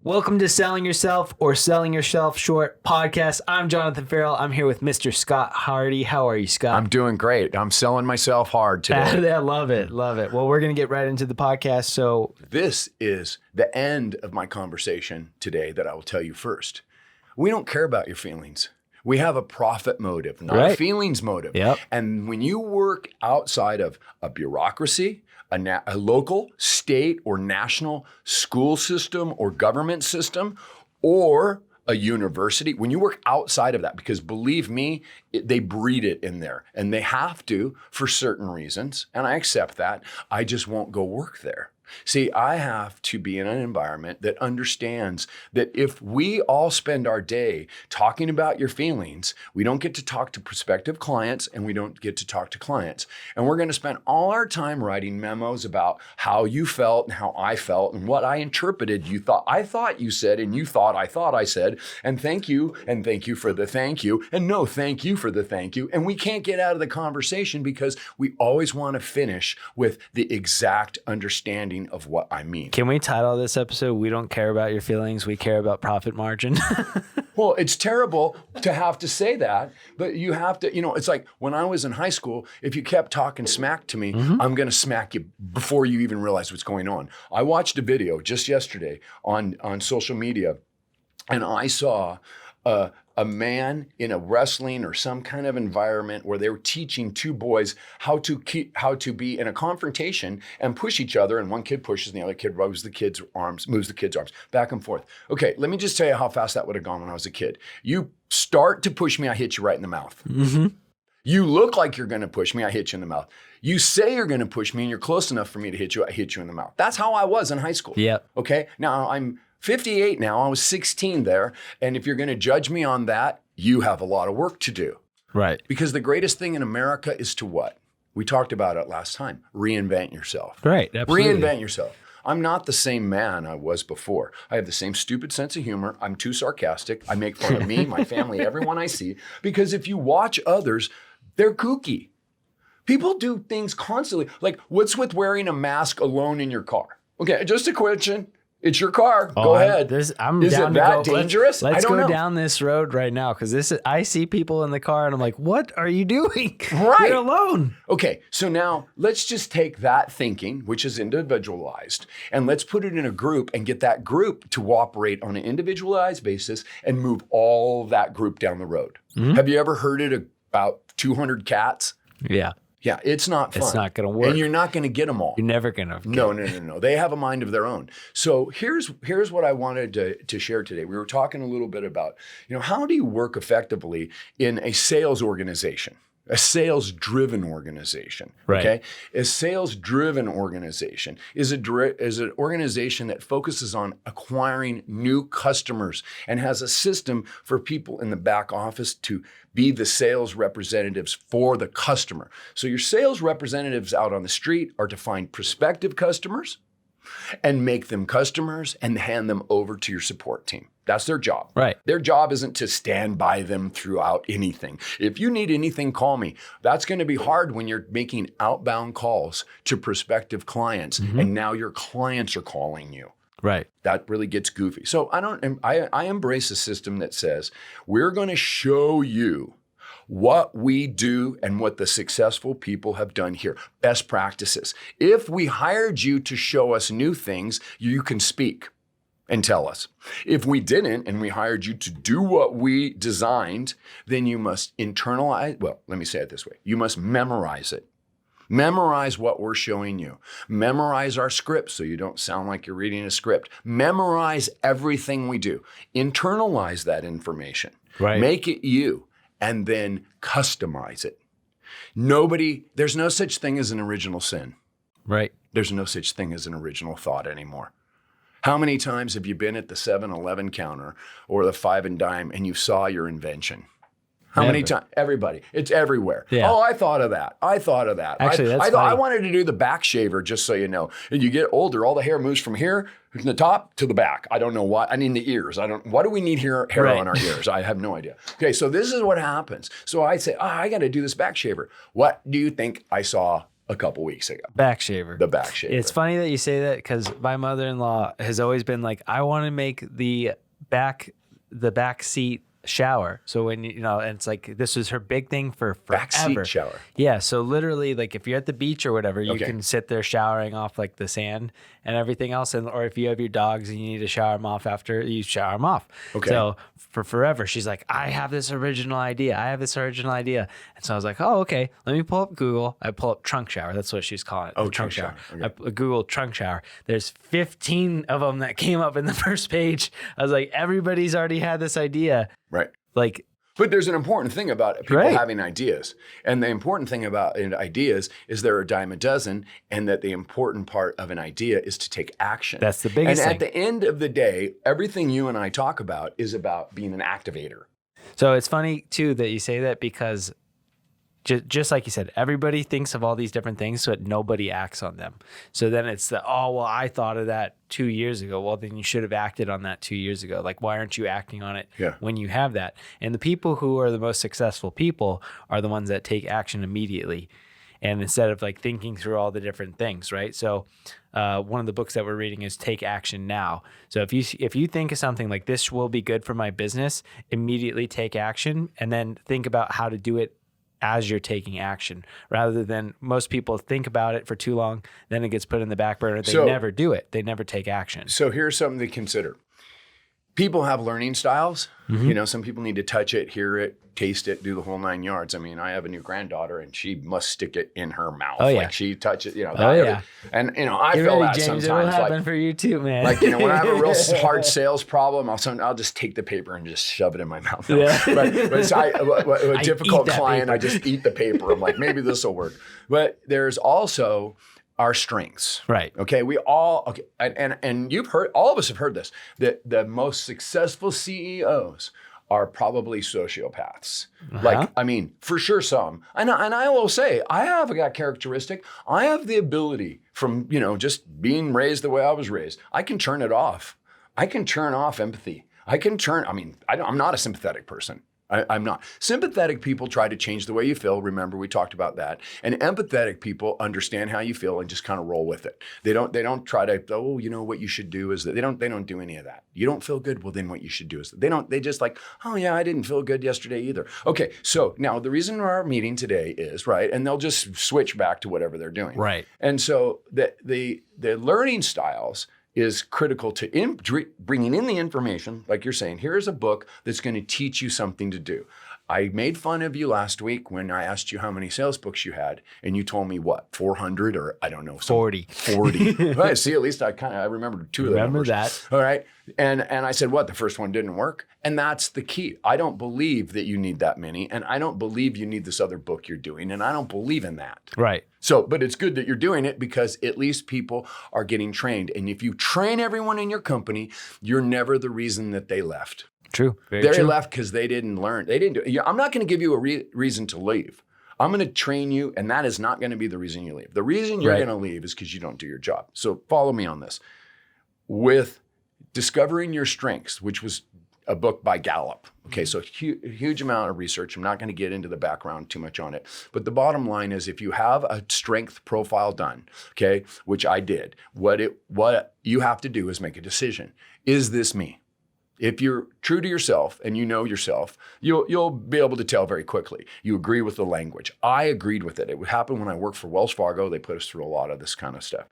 Welcome to Selling Yourself or Selling Yourself Short podcast. I'm Jonathan Ferrell. I'm here with Mr. Scott Hardy. How are you, Scott? I'm doing great. I'm selling myself hard today. I love it. Love it. Well, we're going to get right into the podcast. So This is the end of my conversation today that I will tell you first. We don't care about your feelings. We have a profit motive, not a feelings motive. Yep. And when you work outside of a bureaucracy, a local, state, or national school system or government system, or a university, when you work outside of that, because believe me, they breed it in there and they have to for certain reasons. And I accept that. I just won't go work there. See, I have to be in an environment that understands that if we all spend our day talking about your feelings, we don't get to talk to prospective clients and we don't get to talk to clients. And we're going to spend all our time writing memos about how you felt and how I felt and what I interpreted. I thought you said, and you thought I said, and thank you for the thank you, and no, thank you for the thank you. And we can't get out of the conversation because we always want to finish with the exact understanding of what I mean. can we title this episode, We Don't Care About Your Feelings, We Care About Profit Margin? Well, it's terrible to have to say that, but you have to, it's like when I was in high school, if you kept talking smack to me, I'm going to smack you before you even realize what's going on. I watched a video just yesterday on social media, and I saw a man in a wrestling or some kind of environment where they were teaching two boys how to be in a confrontation and push each other, and one kid pushes and the other kid moves the kid's arms back and forth. Okay, let me just tell you how fast that would have gone when I was a kid. You start to push me, I hit you right in the mouth. You look like you're going to push me, I hit you in the mouth. You say you're going to push me and you're close enough for me to hit you, I hit you in the mouth. That's how I was in high school. Yep. Okay, now I'm 58 now. I was 16 there. And if you're going to judge me on that, you have a lot of work to do. Right. Because the greatest thing in America is to what? We talked about it last time. Reinvent yourself. Right. Absolutely. Reinvent yourself. I'm not the same man I was before. I have the same stupid sense of humor. I'm too sarcastic. I make fun of me, my family, everyone I see. Because if you watch others, they're kooky. People do things constantly. Like, what's with wearing a mask alone in your car? Okay, just a question. It's your car. Go ahead. I'm is down it to that go. dangerous? Let's I don't go know. down this road right now because I see people in the car and I'm like, what are you doing? Right. You're alone. Okay, so now let's just take that thinking, which is individualized, and let's put it in a group and get that group to operate on an individualized basis and move all that group down the road. Have you ever heard it about 200 cats? Yeah. Yeah, it's not fun. It's not going to work. And you're not going to get them all. You're never going to. No. They have a mind of their own. So here's what I wanted to share today. We were talking a little bit about, how do you work effectively in a sales organization? A sales-driven organization, right. Okay? A sales-driven organization is an organization that focuses on acquiring new customers and has a system for people in the back office to be the sales representatives for the customer. So your sales representatives out on the street are to find prospective customers and make them customers and hand them over to your support team. That's their job. Right. Their job isn't to stand by them throughout anything. If you need anything, call me. That's going to be hard when you're making outbound calls to prospective clients and now your clients are calling you. Right. That really gets goofy. So I embrace a system that says we're going to show you what we do and what the successful people have done here. Best practices. If we hired you to show us new things, you can speak and tell us. If we didn't and we hired you to do what we designed, then you must internalize, let me say it this way. You must memorize it. Memorize what we're showing you. Memorize our script so you don't sound like you're reading a script. Memorize everything we do. Internalize that information. Right. Make it you. And then customize it. There's no such thing as an original sin. Right. There's no such thing as an original thought anymore. How many times have you been at the 7-Eleven counter or the 5 and Dime and you saw your invention? How many times? Everybody. It's everywhere. Yeah. Oh, I thought of that. Actually, that's I funny. wanted to do the back shaver, just so you know. And you get older, all the hair moves from here, from the top to the back. I don't know why. I mean, the ears. Why do we need hair Right. on our ears? I have no idea. Okay, so this is what happens. So I say, I got to do this back shaver. What do you think I saw a couple weeks ago. Back shaver. The back shaver. It's funny that you say that because my mother-in-law has always been like, I want to make the back seat shower. So when and it's like this was her big thing for forever. Backseat shower. Yeah. So literally, like if you're at the beach or whatever, you Okay. can sit there showering off like the sand and everything else, or if you have your dogs and you need to shower them off after, you shower them off. Okay. So for forever, she's like, I have this original idea. And so I was like, oh, okay. Let me pull up Google. I pull up trunk shower. That's what she's calling it. Oh, the trunk shower. Okay. I Googled trunk shower. There's 15 of them that came up in the first page. I was like, everybody's already had this idea. Right. Like, but there's an important thing about people Right. having ideas. And the important thing about ideas is they're a dime a dozen, and that the important part of an idea is to take action. That's the biggest And at thing. the end of the day, everything you and I talk about is about being an activator. So it's funny too that you say that because just like you said, everybody thinks of all these different things, but nobody acts on them. So then it's I thought of that 2 years ago. Well, then you should have acted on that 2 years ago. Like, why aren't you acting on it when you have that? And the people who are the most successful people are the ones that take action immediately. And instead of like thinking through all the different things, right? So one of the books that we're reading is Take Action Now. So if you think of something like this will be good for my business, immediately take action and then think about how to do it as you're taking action, rather than most people think about it for too long, then it gets put in the back burner. They never do it. They never take action. So here's something to consider. People have learning styles. Mm-hmm. Some people need to touch it, hear it, taste it, do the whole 9 yards. I mean, I have a new granddaughter and she must stick it in her mouth. Oh, yeah. Like she touches it, yeah. And, I Get feel ready, that James. sometimes. It will happen Like, for you too, man. like, when I have a real hard sales problem, I'll just take the paper and just shove it in my mouth. Yeah. But a difficult eat that client, paper. I just eat the paper. I'm like, maybe this will work. But there's also our strengths. Right. Okay. We all, and you've heard, all of us have heard this, that the most successful CEOs are probably sociopaths. Like, I mean, for sure some. And I will say, I have that characteristic. I have the ability from, just being raised the way I was raised. I can turn it off. I can turn off empathy. I'm not a sympathetic person. I'm not. Sympathetic people try to change the way you feel. Remember, we talked about that. And empathetic people understand how you feel and just kind of roll with it. They don't try to, what you should do is that they don't do any of that. You don't feel good? Well, then what you should do is they just like, oh yeah, I didn't feel good yesterday either. Okay, so now the reason our meeting today is, right, and they'll just switch back to whatever they're doing. Right. And so the learning styles is critical to bringing in the information. Like you're saying, here's a book that's going to teach you something to do. I made fun of you last week when I asked you how many sales books you had, and you told me what, 400 or I don't know. 40. 40. Right, see, at least I remembered two of the numbers. Remember that. All right. And I said, what, the first one didn't work? And that's the key. I don't believe that you need that many, and I don't believe you need this other book you're doing, and I don't believe in that. Right. So, but it's good that you're doing it because at least people are getting trained. And if you train everyone in your company, you're never the reason that they left. True. Very They true. left because they didn't learn. They didn't do it. I'm not going to give you a reason to leave. I'm going to train you, and that is not going to be the reason you leave. The reason you're Right. going to leave is because you don't do your job. So follow me on this. With Discovering Your Strengths, which was a book by Gallup. Okay, so huge amount of research. I'm not going to get into the background too much on it. But the bottom line is if you have a strength profile done, okay, which I did, what you have to do is make a decision. Is this me? If you're true to yourself and you know yourself, you'll be able to tell very quickly. You agree with the language. I agreed with it. It would happen when I worked for Wells Fargo. They put us through a lot of this kind of stuff.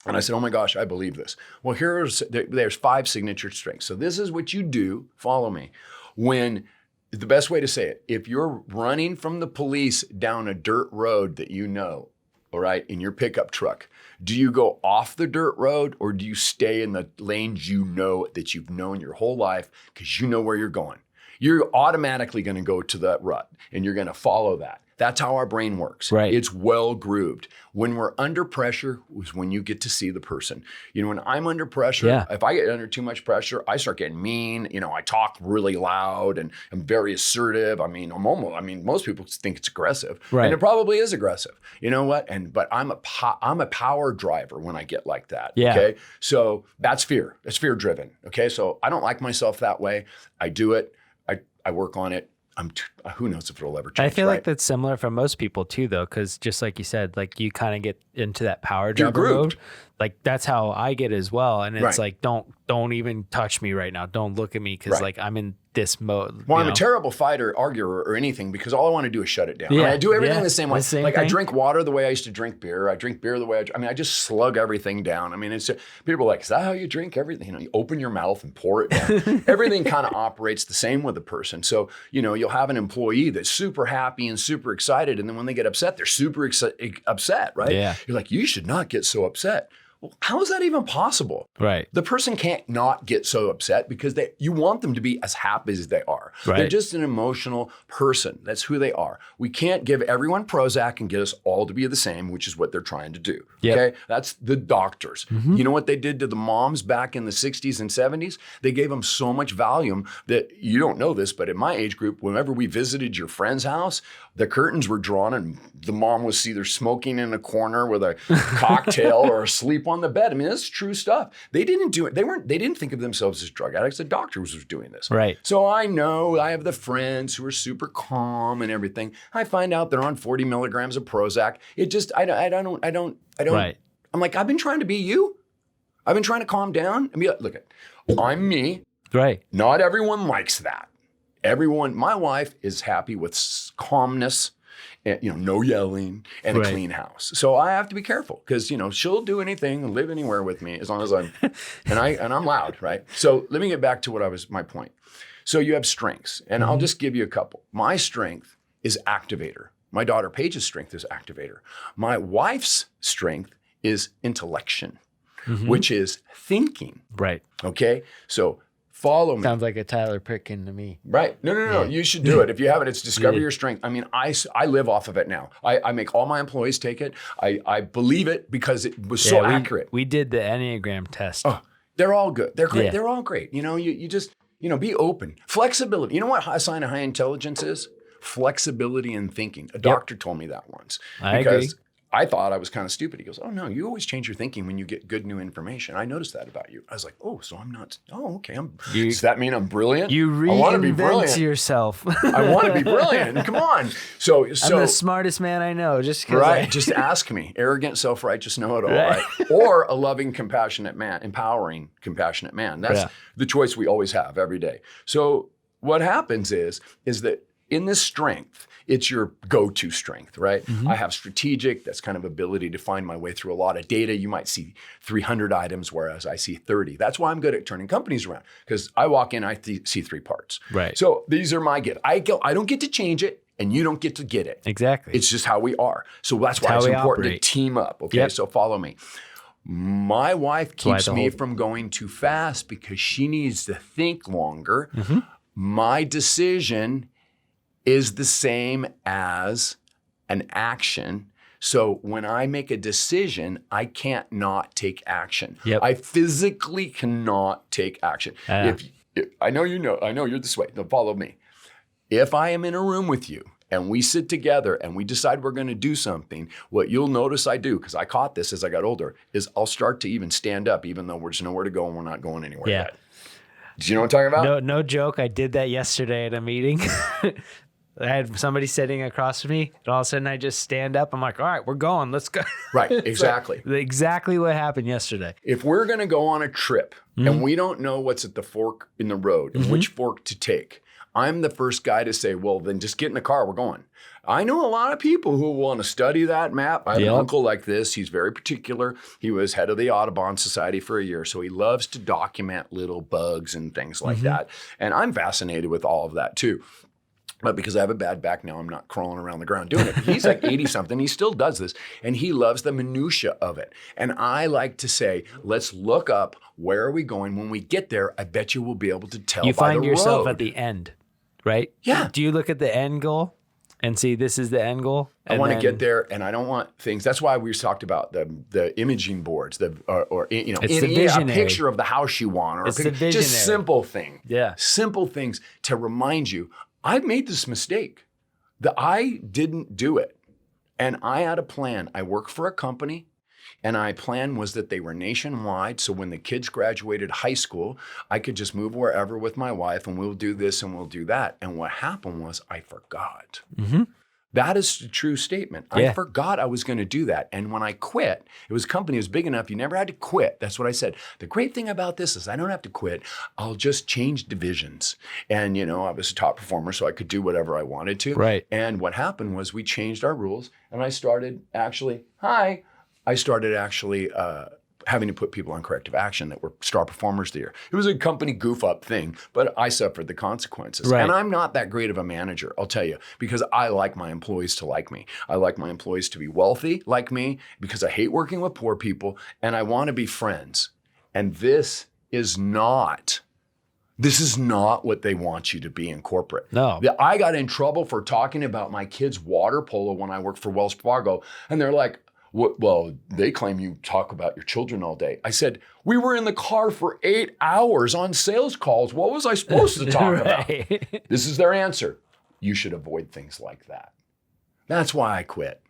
And I said, oh my gosh, I believe this. Well, there's 5 signature strengths. So this is what you do, follow me, when, the best way to say it, if you're running from the police down a dirt road that you know, all right, in your pickup truck, do you go off the dirt road or do you stay in the lanes you know that you've known your whole life because you know where you're going? You're automatically going to go to that rut and you're going to follow that. That's how our brain works. Right. It's well grooved. When we're under pressure is when you get to see the person. When I'm under pressure, if I get under too much pressure, I start getting mean. I talk really loud and I'm very assertive. Most people think it's aggressive. Right. And it probably is aggressive. You know what? But I'm a power driver when I get like that. Yeah. Okay. So that's fear. It's fear driven. Okay. So I don't like myself that way. I do it. I work on it. who knows if it'll ever change. I feel right? like that's similar for most people too, though, because just like you said, like you kind of get into that power You're jumper grouped. mode. Like that's how I get as well, and it's Right. like don't even touch me right now. Don't look at me because Right. like I'm in this mode. Well, you I'm know? a terrible fighter, arguer, or anything because all I want to do is shut it down. Yeah, I do everything yeah, the same way. the same Like I thing. drink water the way I used to drink beer. I drink beer the way I just slug everything down. I mean, it's people are like, is that how you drink everything? You know, you open your mouth and pour it down. Everything kind of operates the same with a person. So, you know, you'll have an employee that's super happy and super excited. And then when they get upset, they're super upset, right? Yeah. You're like, you should not get so upset. Well, how is that even possible? Right. The person can't not get so upset because you want them to be as happy as they are. Right. They're just an emotional person. That's who they are. We can't give everyone Prozac and get us all to be the same, which is what they're trying to do. Yep. Okay? That's the doctors. You know what they did to the moms back in the 60s and 70s? They gave them so much Valium that you don't know this, but in my age group, whenever we visited your friend's house, the curtains were drawn and the mom was either smoking in a corner with a cocktail or asleep on the bed. I mean, that's true stuff. They didn't do it. They didn't think of themselves as drug addicts. The doctors was doing this. Right. So I know I have the friends who are super calm and everything. I find out they're on 40 milligrams of Prozac. It just, I don't. Right. I'm like, I've been trying to be you. I've been trying to calm down and be like, look, I'm me. Right. Not everyone likes that. My wife is happy with calmness, and, you know, no yelling and a Right. clean house. So I have to be careful because, you know, she'll do anything and live anywhere with me as long as I'm, and I'm loud, right? So let me get back to my point. So you have strengths and I'll just give you a couple. My strength is activator. My daughter Paige's strength is activator. My wife's strength is intellection, which is thinking. Right. Okay. So follow me. Sounds like a Tyler Prickin to me. Right. No. You should do it. If you haven't, it's discover your strength. I mean, I live off of it now. I make all my employees take it. I believe it because it was so accurate. We did the Enneagram test. Oh, they're all good. They're great. Yeah. They're all great. You know, you just, you know, be open. Flexibility. You know what a sign of high intelligence is? Flexibility in thinking. A doctor told me that once. I because agree. I thought I was kind of stupid. He goes, oh no, you always change your thinking when you get good new information. I noticed that about you. I was like, oh, so I'm not, oh, okay. Does that mean I'm brilliant? You I want to be reinvent brilliant. yourself. I want to be brilliant. Come on. So I'm the smartest man I know. Just 'cause right. Just ask me. Arrogant, self-righteous, know-it-all. Right. Right. Or a loving, compassionate man, empowering, compassionate man. That's the choice we always have every day. So what happens is that in this strength, it's your go-to strength, right? I have strategic, that's kind of ability to find my way through a lot of data. You might see 300 items, whereas I see 30. That's why I'm good at turning companies around, because I walk in, I see 3 parts. Right. So these are my gifts. I don't get to change it, and you don't get to get it. Exactly. It's just how we are. So that's why how it's we important operate. to team up, okay? Yep. So follow me. My wife why keeps the me whole- from going too fast because she needs to think longer. My decision is the same as an action. So when I make a decision, I can't not take action. Yep. I physically cannot take action. If I know you're this way. Now follow me. If I am in a room with you and we sit together and we decide we're going to do something, what you'll notice I do, because I caught this as I got older, is I'll start to even stand up, even though there's nowhere to go and we're not going anywhere yet. Do you know what I'm talking about? No joke. I did that yesterday at a meeting. I had somebody sitting across from me, and all of a sudden I just stand up. I'm like, all right, we're going. Let's go. Right, exactly. Exactly what happened yesterday. If we're going to go on a trip and we don't know what's at the fork in the road and which fork to take, I'm the first guy to say, well, then just get in the car. We're going. I know a lot of people who want to study that map. I have an uncle like this. He's very particular. He was head of the Audubon Society for a year. So he loves to document little bugs and things like that. And I'm fascinated with all of that too. But because I have a bad back now, I'm not crawling around the ground doing it. But he's like 80-something. He still does this. And he loves the minutia of it. And I like to say, let's look up, where are we going? When we get there, I bet you we'll be able to tell You by find the yourself road. at the end, right? Yeah. Do you look at the end goal and see this is the end goal? I want to get there, and I don't want things. That's why we talked about the imaging boards, or you know, It's the a visionary. picture of the house you want, or It's a the picture, just visionary. simple thing. Yeah. Simple things to remind you, I've made this mistake. That I didn't do it. And I had a plan. I work for a company. And my plan was that they were nationwide. So when the kids graduated high school, I could just move wherever with my wife and we'll do this and we'll do that. And what happened was I forgot. Mm-hmm. That is a true statement. Yeah. I forgot I was going to do that. And when I quit, it was a company that was big enough. You never had to quit. That's what I said. The great thing about this is I don't have to quit. I'll just change divisions. And, you know, I was a top performer, so I could do whatever I wanted to. Right. And what happened was we changed our rules and I started actually, having to put people on corrective action that were star performers the year. It was a company goof up thing, but I suffered the consequences. Right. And I'm not that great of a manager, I'll tell you, because I like my employees to like me. I like my employees to be wealthy like me because I hate working with poor people and I want to be friends. And this is not what they want you to be in corporate. No. I got in trouble for talking about my kids' water polo when I worked for Wells Fargo. And they're like, well, they claim you talk about your children all day. I said, we were in the car for 8 hours on sales calls. What was I supposed to talk about? This is their answer. You should avoid things like that. That's why I quit.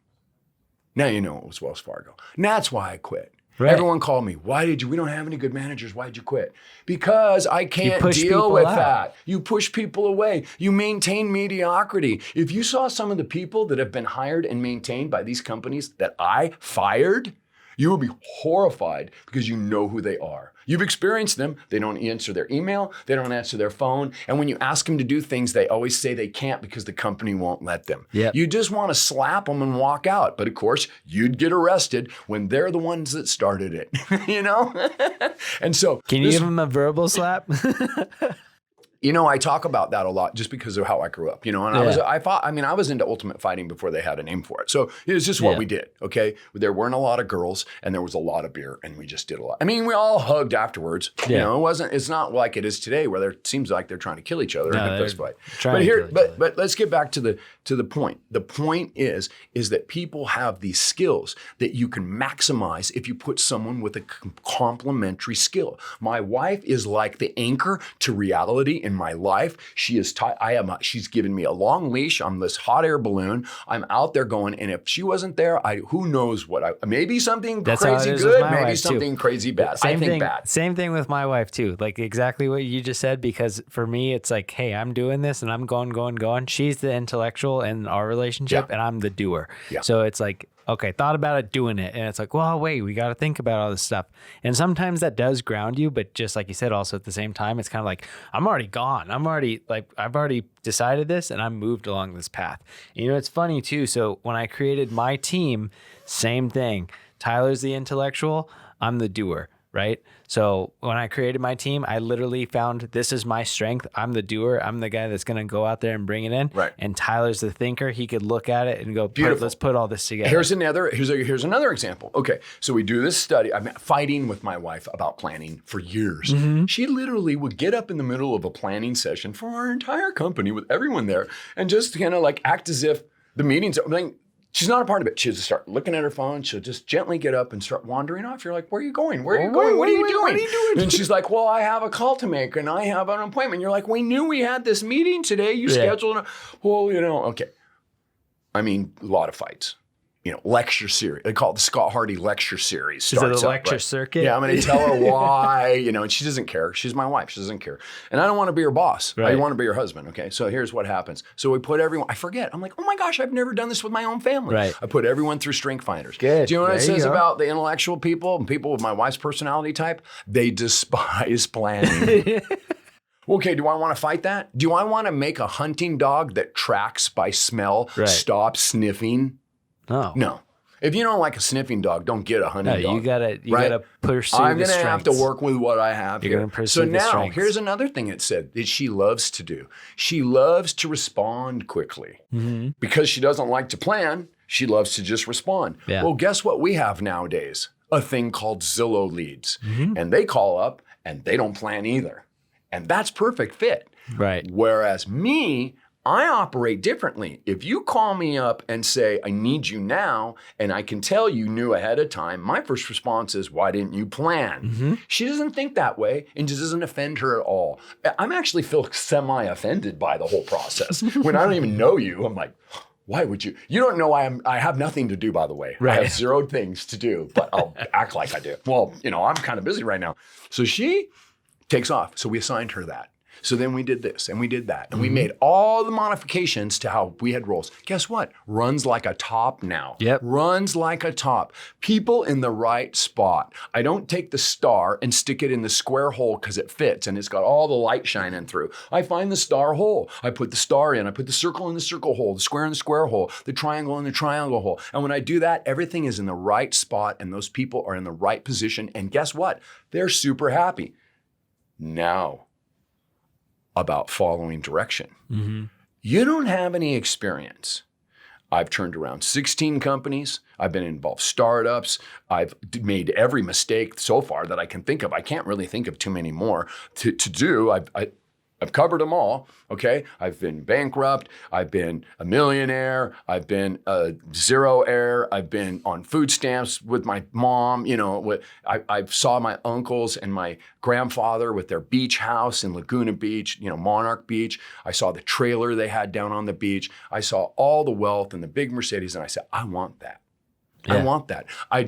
Now you know it was Wells Fargo. And that's why I quit. Right. Everyone called me. We don't have any good managers. Why'd you quit? Because I can't deal with that. You push people away. You maintain mediocrity. If you saw some of the people that have been hired and maintained by these companies that I fired, you would be horrified because you know who they are. You've experienced them. They don't answer their email. They don't answer their phone. And when you ask them to do things, they always say they can't because the company won't let them. Yep. You just want to slap them and walk out. But of course, you'd get arrested when they're the ones that started it, you know? And so— Can you give them a verbal slap? You know, I talk about that a lot just because of how I grew up, you know, and I was into ultimate fighting before they had a name for it. So it was just what we did. Okay. There weren't a lot of girls and there was a lot of beer and we just did a lot. I mean, we all hugged afterwards, you know, it's not like it is today where it seems like they're trying to kill each other in a fist fight. But let's get back to the point. The point is that people have these skills that you can maximize if you put someone with a complementary skill. My wife is like the anchor to reality in my life. She's given me a long leash. I'm this hot air balloon. I'm out there going, and if she wasn't there, who knows maybe something crazy good, maybe something crazy bad. I think bad. Same thing with my wife too. Like exactly what you just said, because for me, it's like, hey, I'm doing this and I'm going. She's the intellectual in our relationship and I'm the doer. Yeah. So it's like, okay, thought about it, doing it. And it's like, well, wait, we got to think about all this stuff. And sometimes that does ground you, but just like you said, also at the same time, it's kind of like, I'm already gone. I've already decided this and I'm moved along this path. And, you know, it's funny too. So when I created my team, same thing. Tyler's the intellectual, I'm the doer, right? So when I created my team, I literally found this is my strength. I'm the doer. I'm the guy that's going to go out there and bring it in. Right. And Tyler's the thinker. He could look at it and go, let's put all this together. Here's another example. Okay, so we do this study. I've been fighting with my wife about planning for years. Mm-hmm. She literally would get up in the middle of a planning session for our entire company with everyone there and just kind of like act as if the meetings are like, she's not a part of it. She'll just start looking at her phone. She'll just gently get up and start wandering off. You're like, where are you going? Where are you going? What are you doing? And she's like, well, I have a call to make and I have an appointment. You're like, we knew we had this meeting today. You scheduled it. Well, you know, okay. I mean, a lot of fights. You know, lecture series. They call it the Scott Hardy lecture series. Is it a lecture circuit? Yeah, I'm going to tell her why, you know, and she doesn't care. She's my wife. She doesn't care. And I don't want to be her boss. Right. I want to be her husband. Okay, so here's what happens. So we put everyone, I forget. I'm like, oh my gosh, I've never done this with my own family. Right. I put everyone through strength finders. Good. Do you know what it says about the intellectual people and people with my wife's personality type? They despise planning. Okay, do I want to fight that? Do I want to make a hunting dog that tracks by smell stop sniffing? No. If you don't like a sniffing dog, don't get a hunting dog. You gotta pursue I'm the going to have to work with what I have You're here. Gonna pursue so the now, strengths. Here's another thing it said that she loves to do. She loves to respond quickly. Mm-hmm. Because she doesn't like to plan, she loves to just respond. Yeah. Well, guess what we have nowadays? A thing called Zillow leads. Mm-hmm. And they call up and they don't plan either. And that's perfect fit. Right. Whereas me, I operate differently. If you call me up and say, I need you now, and I can tell you knew ahead of time, my first response is, why didn't you plan? Mm-hmm. She doesn't think that way, and it doesn't offend her at all. I'm actually feel semi-offended by the whole process. When I don't even know you, I'm like, Why would you? You don't know I have nothing to do, by the way. Right. I have 0 things to do, but I'll act like I do. Well, I'm kind of busy right now. So she takes off. So we assigned her that. So then we did this and we did that. And we made all the modifications to how we had roles. Guess what? Runs like a top now. Yep. Runs like a top. People in the right spot. I don't take the star and stick it in the square hole because it fits and it's got all the light shining through. I find the star hole. I put the star in. I put the circle in the circle hole, the square in the square hole, the triangle in the triangle hole. And when I do that, everything is in the right spot and those people are in the right position. And guess what? They're super happy. Now, about following direction. You don't have any experience. I've turned around 16 companies. I've been involved startups. I've made every mistake so far that I can think of. I can't really think of too many more to do. I've covered them all, okay? I've been bankrupt. I've been a millionaire. I've been a zeroaire. I've been on food stamps with my mom. I saw my uncles and my grandfather with their beach house in Laguna Beach, Monarch Beach. I saw the trailer they had down on the beach. I saw all the wealth and the big Mercedes, and I said, I want that. Yeah. I want that. I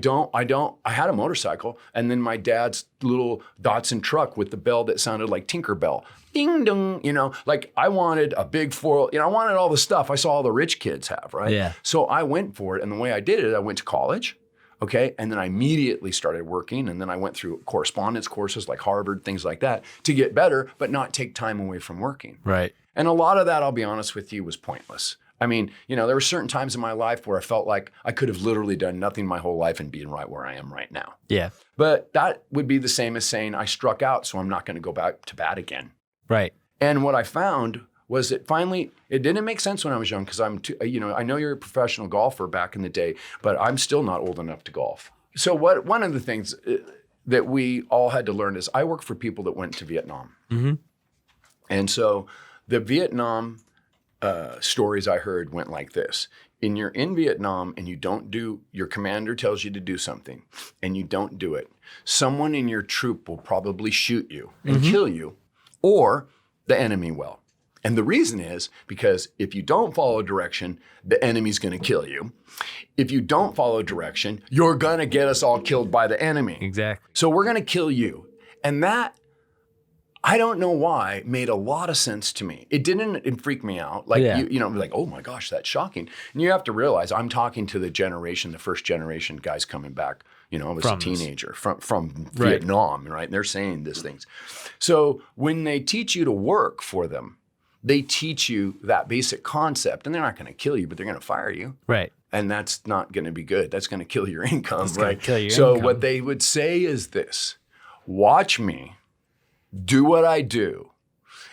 had a motorcycle and then my dad's little Datsun truck with the bell that sounded like Tinkerbell. Ding dong, like I wanted a big I wanted all the stuff I saw all the rich kids have, right? Yeah. So I went for it. And the way I did it, I went to college, okay? And then I immediately started working. And then I went through correspondence courses like Harvard, things like that to get better, but not take time away from working. Right. And a lot of that, I'll be honest with you, was pointless. I mean, there were certain times in my life where I felt like I could have literally done nothing my whole life and been right where I am right now. Yeah. But that would be the same as saying I struck out, so I'm not going to go back to bat again. Right. And what I found was that finally, it didn't make sense when I was young because I know you're a professional golfer back in the day, but I'm still not old enough to golf. So one of the things that we all had to learn is I work for people that went to Vietnam. And so the Vietnam stories I heard went like this. You're in Vietnam and your commander tells you to do something and you don't do it. Someone in your troop will probably shoot you and kill you, or the enemy will. And the reason is because if you don't follow direction, the enemy's going to kill you. If you don't follow direction, you're going to get us all killed by the enemy. Exactly. So we're going to kill you. And that, I don't know why, made a lot of sense to me. It didn't freak me out. Like, like, oh my gosh, that's shocking. And you have to realize I'm talking to the first generation guys coming back. I was a teenager from Vietnam, right? And they're saying these things. So when they teach you to work for them, they teach you that basic concept, and they're not going to kill you, but they're going to fire you. Right. And that's not going to be good. That's going to kill your income, right? Kill your income. What they would say is this: watch me, do what I do.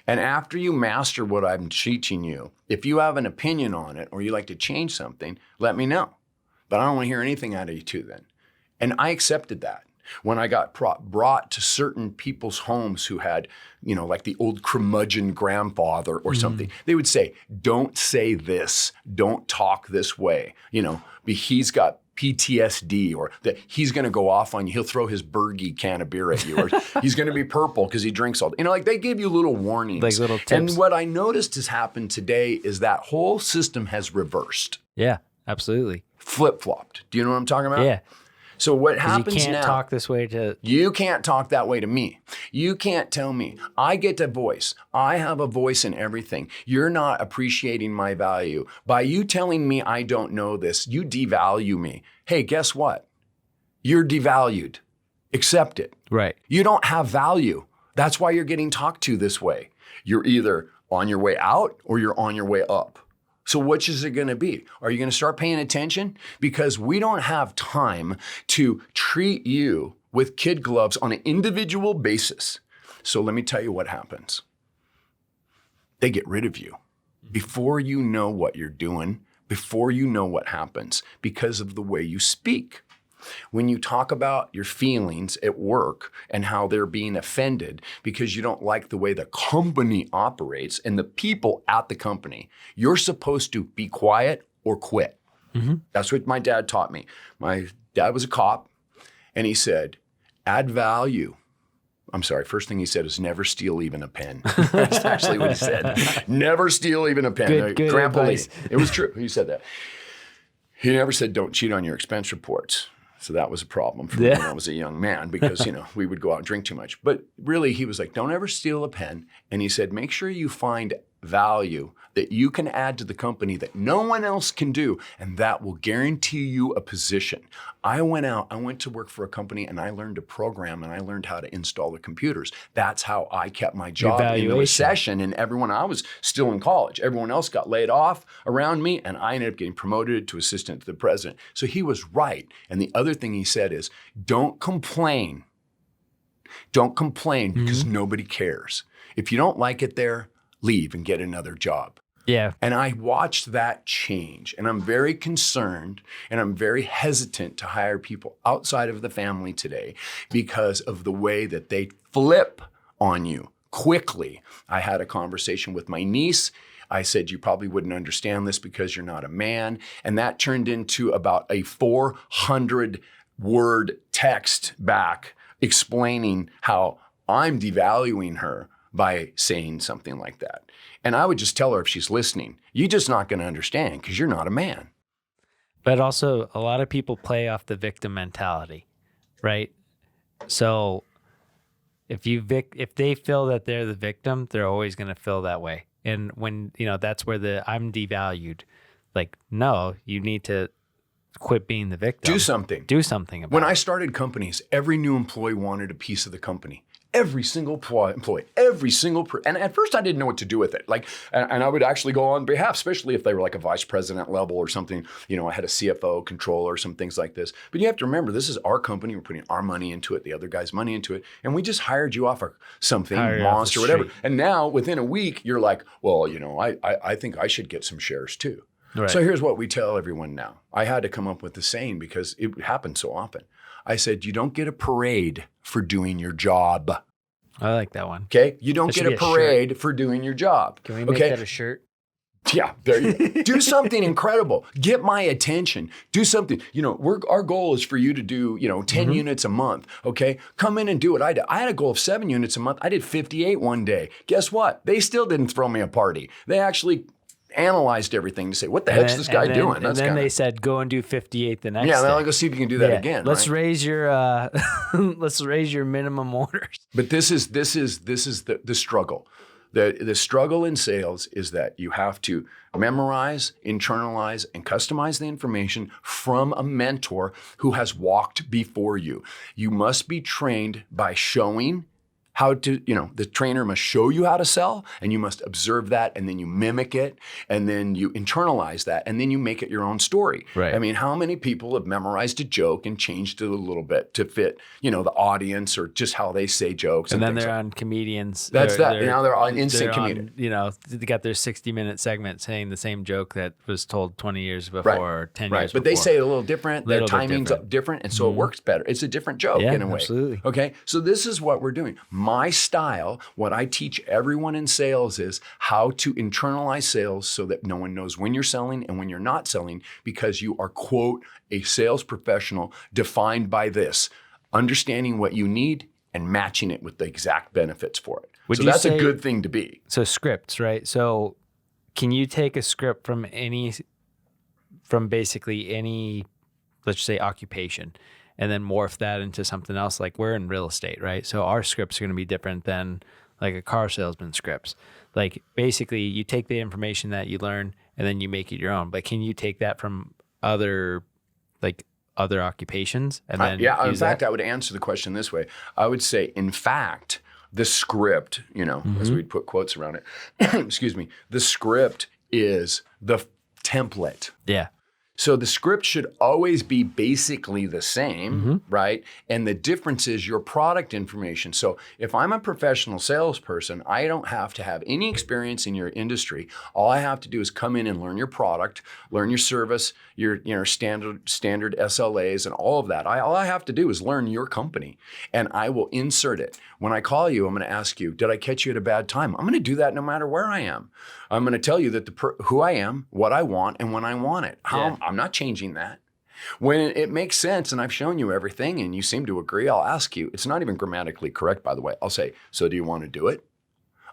And after you master what I'm teaching you, if you have an opinion on it or you like to change something, let me know. But I don't want to hear anything out of you too then. And I accepted that. When I got brought to certain people's homes who had, like the old curmudgeon grandfather or something, they would say, don't say this, don't talk this way. He's got PTSD, or that he's going to go off on you. He'll throw his Bergie can of beer at you, or he's going to be purple because he drinks all. Like they give you little warnings, like little tips. And what I noticed has happened today is that whole system has reversed. Yeah, absolutely. Flip-flopped. Do you know what I'm talking about? Yeah. So what happens now? You can't talk this way to... You can't talk that way to me. You can't tell me. I get a voice. I have a voice in everything. You're not appreciating my value. By you telling me I don't know this, you devalue me. Hey, guess what? You're devalued. Accept it. Right. You don't have value. That's why you're getting talked to this way. You're either on your way out or you're on your way up. So which is it going to be? Are you going to start paying attention? Because we don't have time to treat you with kid gloves on an individual basis. So let me tell you what happens. They get rid of you before you know what you're doing, before you know what happens, because of the way you speak. When you talk about your feelings at work and how they're being offended because you don't like the way the company operates and the people at the company, you're supposed to be quiet or quit. That's what my dad taught me. My dad was a cop, and he said, add value I'm sorry. First thing he said is never steal even a pen. That's actually what he said. Never steal even a pen. Good Grandpa Lee. advice. It was true. He said that. He never said don't cheat on your expense reports. So that was a problem for me when I was a young man because, we would go out and drink too much. But really, he was like, don't ever steal a pen. And he said, make sure you find value that you can add to the company that no one else can do, and that will guarantee you a position. I went to work for a company, and I learned to program, and I learned how to install the computers. That's how I kept my job in the recession, and I was still in college. Everyone else got laid off around me, and I ended up getting promoted to assistant to the president. So he was right. And the other thing he said is, don't complain. Don't complain because nobody cares. If you don't like it there, leave and get another job. Yeah. And I watched that change, and I'm very concerned and I'm very hesitant to hire people outside of the family today because of the way that they flip on you quickly. I had a conversation with my niece. I said, you probably wouldn't understand this because you're not a man. And that turned into about a 400-word text back explaining how I'm devaluing her by saying something like that. And I would just tell her if she's listening, you're just not going to understand because you're not a man. But also, a lot of people play off the victim mentality, right? So if they feel that they're the victim, they're always going to feel that way. And when, that's where I'm devalued. Like, no, you need to quit being the victim. Do something. Do something about it. When I started companies, every new employee wanted a piece of the company. Every single employee, and at first I didn't know what to do with it. And I would actually go on behalf, especially if they were like a vice president level or something. I had a CFO, controller, some things like this. But you have to remember, this is our company. We're putting our money into it, the other guy's money into it, and we just hired you off something, monster, whatever. And now within a week, you're like, well, I think I should get some shares too. Right. So here's what we tell everyone now. I had to come up with the saying because it happens so often. I said, you don't get a parade for doing your job. I like that one. Okay? You don't get a parade for doing your job. Can we make that a shirt? Yeah, there you go. Do something incredible. Get my attention. Do something. Our goal is for you to do, 10 units a month. Okay? Come in and do what I did. I had a goal of 7 units a month. I did 58 one day. Guess what? They still didn't throw me a party. They actually analyzed everything to say, what the heck's this guy doing? And then they said, go and do 58 the next day. Yeah, then I'll go see if you can do that again. Let's raise your let's raise your minimum orders. But this is the struggle. The struggle in sales is that you have to memorize, internalize, and customize the information from a mentor who has walked before you. You must be trained by showing how to, the trainer must show you how to sell, and you must observe that, and then you mimic it, and then you internalize that, and then you make it your own story. Right. I mean, how many people have memorized a joke and changed it a little bit to fit, the audience or just how they say jokes? And then they're on comedians. Now they're on instant comedian. They got their 60-minute segment saying the same joke that was told 20 years before or 10 years before. But they say it a little different. Their timing's different, and so it works better. It's a different joke in a way. Absolutely. Okay? So this is what we're doing. My style, what I teach everyone in sales is how to internalize sales so that no one knows when you're selling and when you're not selling, because you are, quote, a sales professional defined by this: understanding what you need and matching it with the exact benefits for it. So that's a good thing to be. So scripts, right? So can you take a script from basically any, let's say, occupation, and then morph that into something else? Like, we're in real estate, right? So our scripts are going to be different than like a car salesman scripts. Like, basically, you take the information that you learn and then you make it your own. But can you take that from other occupations and then in fact, I would answer the question this way. I would say, in fact, the script, as we'd put quotes around it, excuse me, the script is the template. Yeah. So the script should always be basically the same, right? And the difference is your product information. So if I'm a professional salesperson, I don't have to have any experience in your industry. All I have to do is come in and learn your product, learn your service, your standard SLAs and all of that. All I have to do is learn your company, and I will insert it. When I call you, I'm going to ask you, did I catch you at a bad time? I'm going to do that no matter where I am. I'm going to tell you that who I am, what I want, and when I want it. I'm not changing that. When it makes sense and I've shown you everything and you seem to agree, I'll ask you. It's not even grammatically correct, by the way. I'll say, so do you want to do it?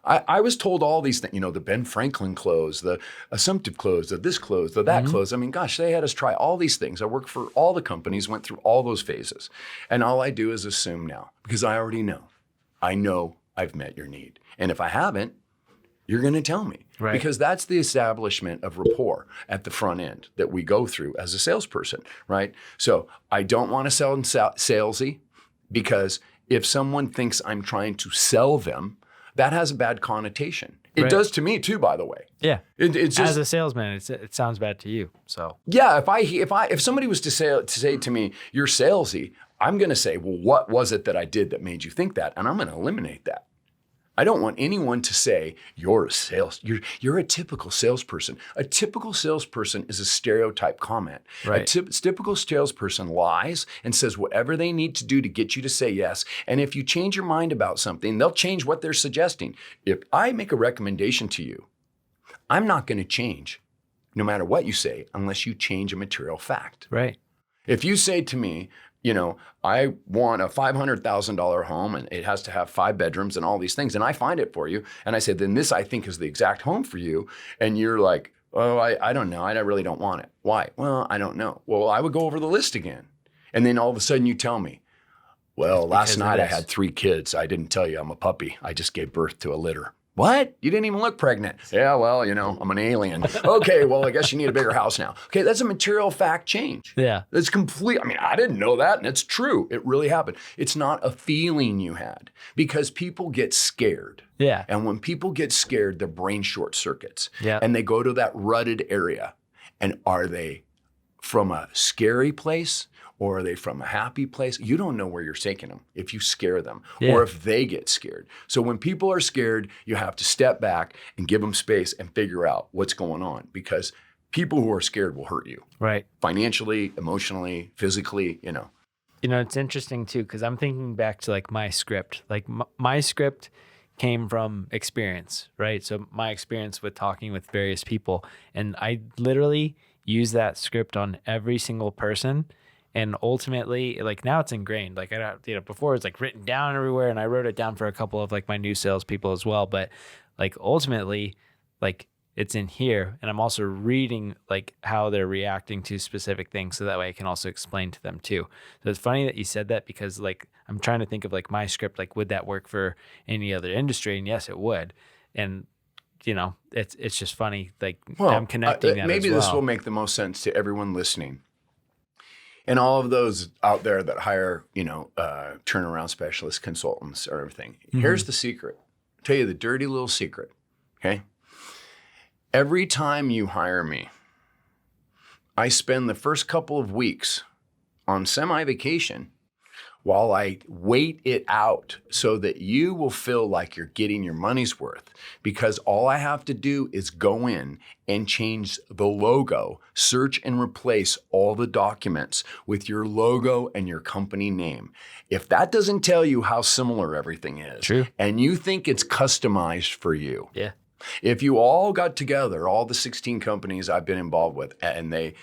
I was told all these things, the Ben Franklin close, the assumptive close, the this close, the that close. I mean, gosh, they had us try all these things. I worked for all the companies, went through all those phases. And all I do is assume now, because I already know. I know I've met your need. And if I haven't, you're going to tell me. Right. Because that's the establishment of rapport at the front end that we go through as a salesperson, right? So I don't want to sound salesy, because if someone thinks I'm trying to sell them, that has a bad connotation. It does to me too, by the way. Yeah. It's just, as a salesman, it sounds bad to you. So yeah, if somebody was to say to me, you're salesy, I'm going to say, well, what was it that I did that made you think that? And I'm going to eliminate that. I don't want anyone to say you're a typical salesperson. A typical salesperson is a stereotype comment. Right. A typical salesperson lies and says whatever they need to do to get you to say yes. And if you change your mind about something, they'll change what they're suggesting. If I make a recommendation to you, I'm not going to change no matter what you say unless you change a material fact. right. If you say to me, I want a $500,000 home and it has to have 5 bedrooms and all these things, and I find it for you, and I say, then this I think is the exact home for you, and you're like, oh, I don't know, I really don't want it. Why? Well, I don't know. Well, I would go over the list again, and then all of a sudden you tell me, well, last night I had 3 kids. I didn't tell you I'm a puppy. I just gave birth to a litter. What? You didn't even look pregnant. Yeah, well, I'm an alien. Okay, well, I guess you need a bigger house now. Okay, that's a material fact change. Yeah. It's complete. I mean, I didn't know that, and it's true. It really happened. It's not a feeling you had, because people get scared. Yeah. And when people get scared, their brain short circuits. Yeah. And they go to that rutted area. And are they from a scary place? Or are they from a happy place? You don't know where you're taking them if you scare them, or if they get scared. So when people are scared, you have to step back and give them space and figure out what's going on, because people who are scared will hurt you. Right. Financially, emotionally, physically, It's interesting too, because I'm thinking back to like my script. Like my script came from experience, right? So my experience with talking with various people, and I literally use that script on every single person. And ultimately, like now it's ingrained. Like before it's like written down everywhere, and I wrote it down for a couple of like my new salespeople as well. But like ultimately, like it's in here, and I'm also reading like how they're reacting to specific things, so that way I can also explain to them too. So it's funny that you said that, because like I'm trying to think of like my script, like would that work for any other industry? And yes, it would. And it's just funny, like I'm connecting that maybe as well. This will make the most sense to everyone listening. And all of those out there that hire, turnaround specialists, consultants, or everything. Mm-hmm. Here's the secret. I'll tell you the dirty little secret, okay? Every time you hire me, I spend the first couple of weeks on semi-vacation while I wait it out so that you will feel like you're getting your money's worth, because all I have to do is go in and change the logo, search and replace all the documents with your logo and your company name. If that doesn't tell you how similar everything is, True. And you think it's customized for you, Yeah. If you all got together, all the 16 companies I've been involved with, and they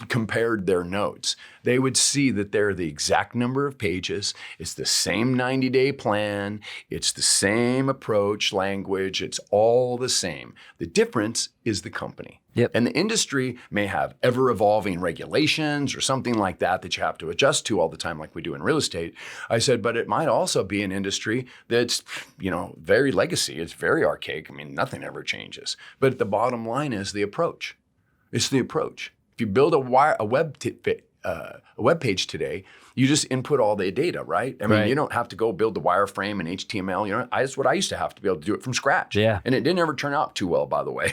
compared their notes, they would see that they're the exact number of pages. It's the same 90-day plan. It's the same approach, language. It's all the same. The difference is the company. Yep. And the industry may have ever-evolving regulations or something like that you have to adjust to all the time, like we do in real estate. I said, but it might also be an industry that's, very legacy. It's very archaic. I mean, nothing ever changes. But the bottom line is the approach. It's the approach. If you build a web page today, you just input all the data, right? I mean, you don't have to go build the wireframe and HTML. That's what I used to have to be able to do it from scratch. Yeah. And it didn't ever turn out too well, by the way.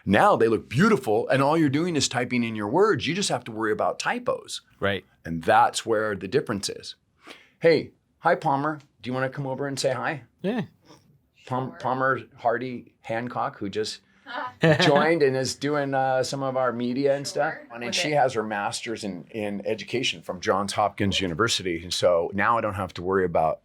Now they look beautiful, and all you're doing is typing in your words. You just have to worry about typos. Right. And that's where the difference is. Hey, hi, Palmer. Do you want to come over and say hi? Yeah. Palmer Hardy Hancock, who just joined and is doing some of our media and stuff. And she has her master's in education from Johns Hopkins University. And so now I don't have to worry about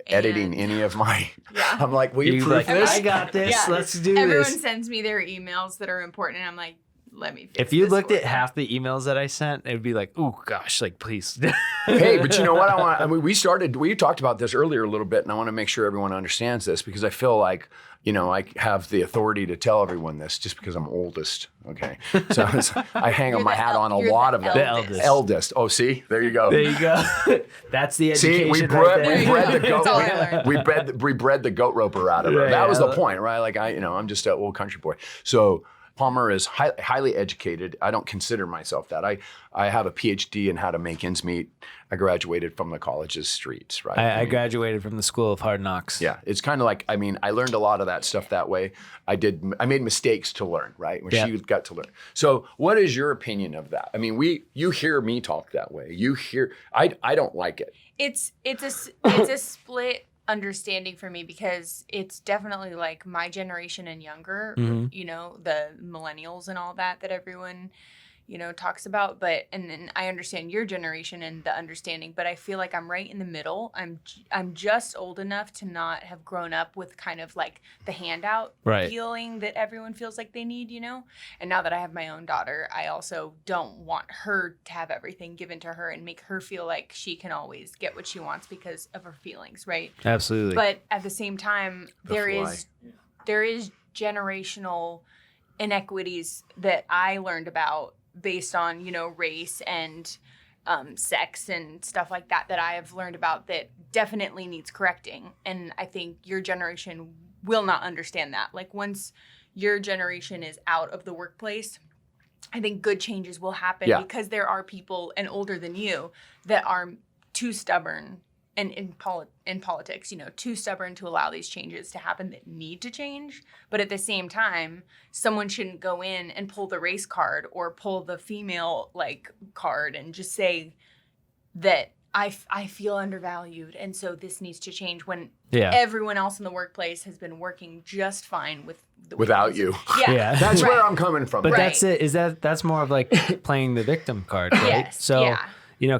editing any of my. Yeah. I'm like, will you proof like, this? I got this. Yeah. Let's do Everyone this. sends me their emails that are important, and I'm like, let me fix If you this looked for at half the emails that I sent, it'd be like, oh gosh, like please. Hey, but you know what? We talked about this earlier a little bit, and I want to make sure everyone understands this because I feel like, I have the authority to tell everyone this just because I'm oldest. Okay. So I hang on my hat on a lot of that. The eldest. Eldest. Oh, see? There you go. There you go. That's the education. See, we bred the goat. That's all I learned. We bred the goat roper out of her. Right, That was yeah. the point, right? Like I'm just an old country boy. So Palmer is highly educated. I don't consider myself that. I have a PhD in how to make ends meet. I graduated from the college's streets, right? I graduated from the School of Hard Knocks. Yeah, it's kind of like, I learned a lot of that stuff that way. I made mistakes to learn, right? When she got to learn. So what is your opinion of that? I mean, you hear me talk that way. I don't like it. It's a split understanding for me because it's definitely like my generation and younger, the millennials and all that everyone, talks about. And then I understand your generation and the understanding, but I feel like I'm right in the middle. I'm just old enough to not have grown up with kind of like the handout feeling that everyone feels like they need, And now that I have my own daughter, I also don't want her to have everything given to her and make her feel like she can always get what she wants because of her feelings, right? Absolutely. But at the same time, there is generational inequities that I learned about based on, race and sex and stuff like that I have learned about that definitely needs correcting. And I think your generation will not understand that. Like once your generation is out of the workplace, I think good changes will happen because there are people and older than you that are too stubborn and in politics, too stubborn to allow these changes to happen that need to change. But at the same time, someone shouldn't go in and pull the race card or pull the female card and just say that I feel undervalued and so this needs to change when everyone else in the workplace has been working just fine without you. Yeah. That's where I'm coming from. But that's it. That's more of like playing the victim card, right? Yes. So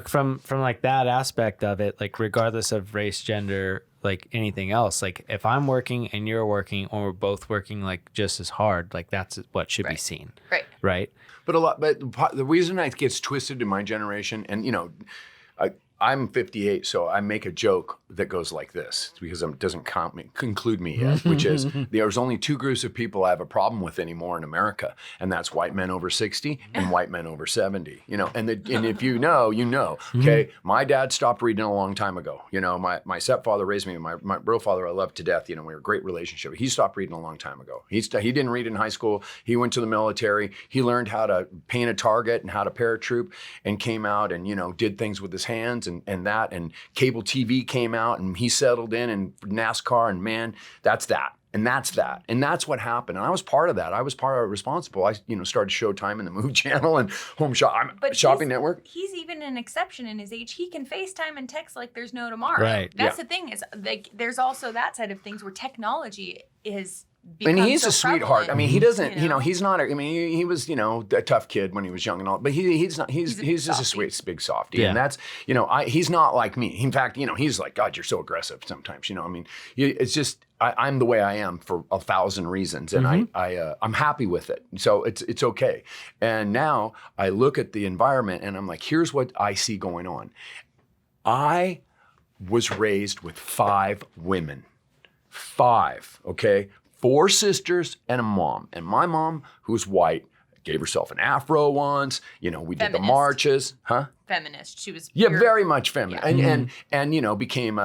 from like that aspect of it, like regardless of race, gender, like anything else, like if I'm working and you're working or we're both working like just as hard, like that's what should be seen. Right. But the reason it gets twisted in my generation, and I'm 58, so I make a joke that goes like this because it doesn't conclude me yet, which is there's only two groups of people I have a problem with anymore in America, and that's white men over 60 and white men over 70. And if you know, okay, my dad stopped reading a long time ago. My stepfather raised me, my real father I loved to death. We were a great relationship. He stopped reading a long time ago. He didn't read in high school. He went to the military. He learned how to paint a target and how to paratroop, and came out and did things with his hands. And cable TV came out and he settled in NASCAR, and man, that's that. And that's what happened. And I was part of that. I was responsible. I, started Showtime and the Move Channel and Shopping Network. He's even an exception in his age. He can FaceTime and text like there's no tomorrow. Right. That's the thing is like there's also that side of things where technology is become and he's so a sweetheart. prevalent. I mean, he doesn't, he's not, he was, a tough kid when he was young and all, but he's not, he's just a sweet, big softy. Yeah. And that's, he's not like me. In fact, he's like, God, you're so aggressive sometimes, it's just, I'm the way I am for 1,000 reasons. And I'm happy with it. So it's okay. And now I look at the environment and I'm like, here's what I see going on. I was raised with 5 women. 5, okay? 4 sisters and a mom. And my mom, who's white, gave herself an afro once. We did the marches. Huh? Feminist. She was very much feminine. Yeah. And became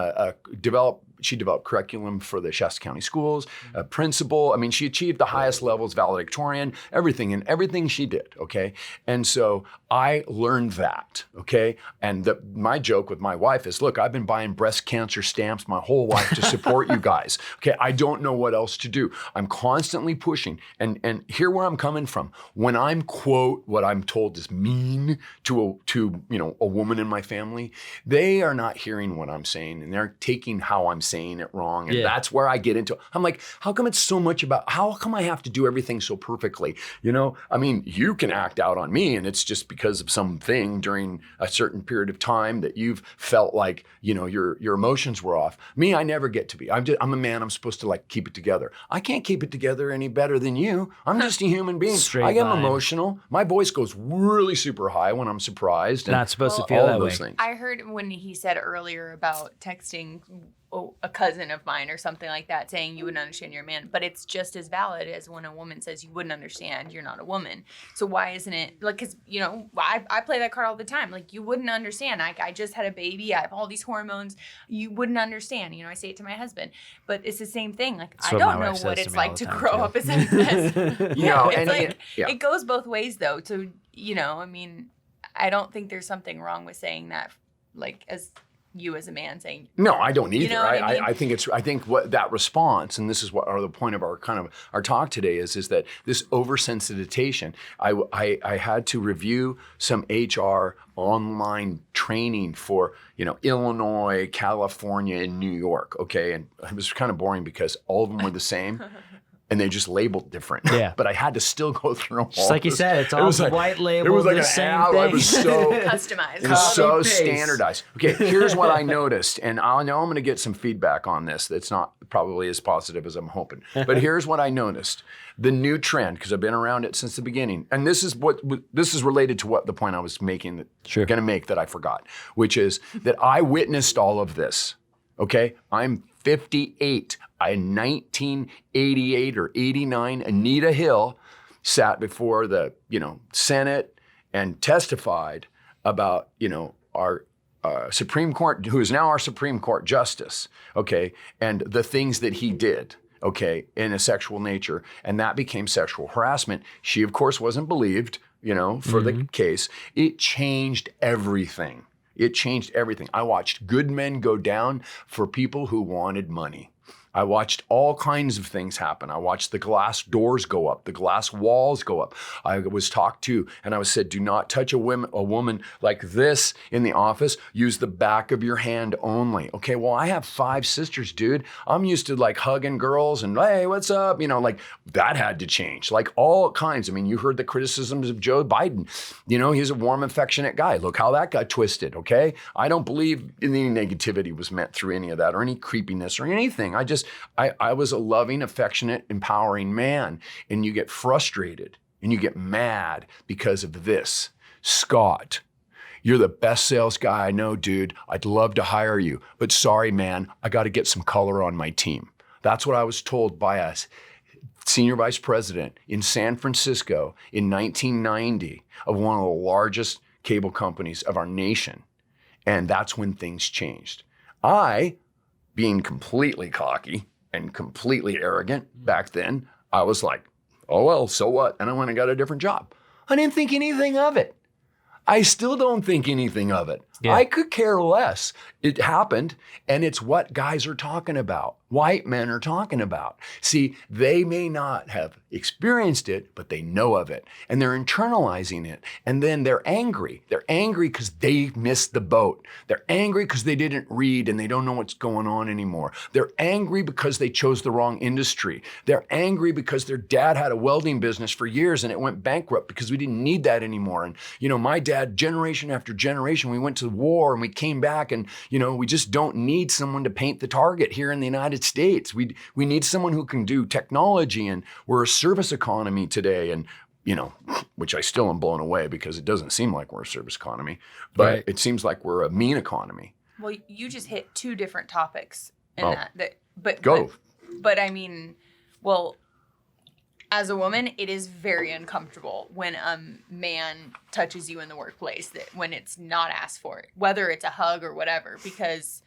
she developed curriculum for the Shasta County schools, a principal. I mean, she achieved the highest levels, valedictorian, everything she did, okay? And so I learned that, okay? And my joke with my wife is, look, I've been buying breast cancer stamps my whole life to support you guys, okay? I don't know what else to do. I'm constantly pushing. And here where I'm coming from. When I'm, quote, what I'm told is mean to a woman in my family, they are not hearing what I'm saying, and they're taking how I'm saying it wrong. And Yeah. that's where I get into it. I'm like, how come it's so much about, how come I have to do everything so perfectly? I mean, you can act out on me and it's just because of something during a certain period of time that you've felt like, your emotions were off. Me, I never get to be. I'm a man. I'm supposed to like keep it together. I can't keep it together any better than you. I'm just a human being. Straight I get line. emotional. My voice goes really super high when I'm surprised. And Not supposed to Well, feel all that of way. those things. I heard when he said earlier about texting a cousin of mine or something like that, saying you wouldn't understand you're a man, but it's just as valid as when a woman says you wouldn't understand, you're not a woman. So why isn't it like, because I play that card all the time, like you wouldn't understand, I just had a baby, I have all these hormones, you wouldn't understand. I say it to my husband, but it's the same thing, like That's I what don't my know wife what says to it's me all like the to time, grow too. up as a man. Yeah. It goes both ways though. So I mean, I don't think there's something wrong with saying that, like as you as a man saying. No, I don't either. You know what I mean? I think what that response, and this is what the point of our talk today is that this oversensitization. I had to review some HR online training for Illinois, California, and New York. Okay, and it was kind of boring because all of them were the same. And they just labeled different. Yeah. But I had to still go through all Just like you this. said, it's It all was like- white label, It was like the an same ad. thing. It was so Customized. It was so Copy, paste. standardized. Okay, here's what I noticed, and I know I'm going to get some feedback on this that's not probably as positive as I'm hoping. But here's what I noticed: the new trend, because I've been around it since the beginning, and this is related to what the point I was making, Sure. going to make that I forgot, which is that I witnessed all of this. Okay, I'm 58. In 1988 or 89, Anita Hill sat before the Senate and testified about our Supreme Court, who is now our Supreme Court justice, okay, and the things that he did, okay, in a sexual nature, and that became sexual harassment. She, of course, wasn't believed, for the case. It changed everything. It changed everything. I watched good men go down for people who wanted money. I watched all kinds of things happen. I watched the glass doors go up, the glass walls go up. I was talked to and I was said, do not touch a woman like this in the office. Use the back of your hand only. Okay, well, I have 5 sisters, dude. I'm used to like hugging girls and hey, what's up? Like that had to change. Like all kinds. I mean, you heard the criticisms of Joe Biden. He's a warm, affectionate guy. Look how that got twisted, okay? I don't believe any negativity was meant through any of that or any creepiness or anything. I was a loving, affectionate, empowering man. And you get frustrated and you get mad because of this. Scott, you're the best sales guy I know, dude. I'd love to hire you. But sorry, man, I got to get some color on my team. That's what I was told by a senior vice president in San Francisco in 1990 of one of the largest cable companies of our nation. And that's when things changed. I, being completely cocky and completely arrogant back then, I was like, oh, well, so what? And I went and got a different job. I didn't think anything of it. I still don't think anything of it. Yeah. I could care less. It happened, and it's what guys are talking about. White men are talking about. See, they may not have experienced it, but they know of it, and they're internalizing it, and then they're angry. They're angry because they missed the boat. They're angry because they didn't read and they don't know what's going on anymore. They're angry because they chose the wrong industry. They're angry because their dad had a welding business for years and it went bankrupt because we didn't need that anymore. And, my dad, generation after generation, we went to war and we came back and, we just don't need someone to paint the target here in the United States. We need someone who can do technology, and we're a service economy today. And, which I still am blown away because it doesn't seem like we're a service economy, but Right. it seems like we're a mean economy. Well, you just hit 2 different topics in Oh. but Go. But I mean, well, as a woman, it is very uncomfortable when a man touches you in the workplace, that when it's not asked for, whether it's a hug or whatever, because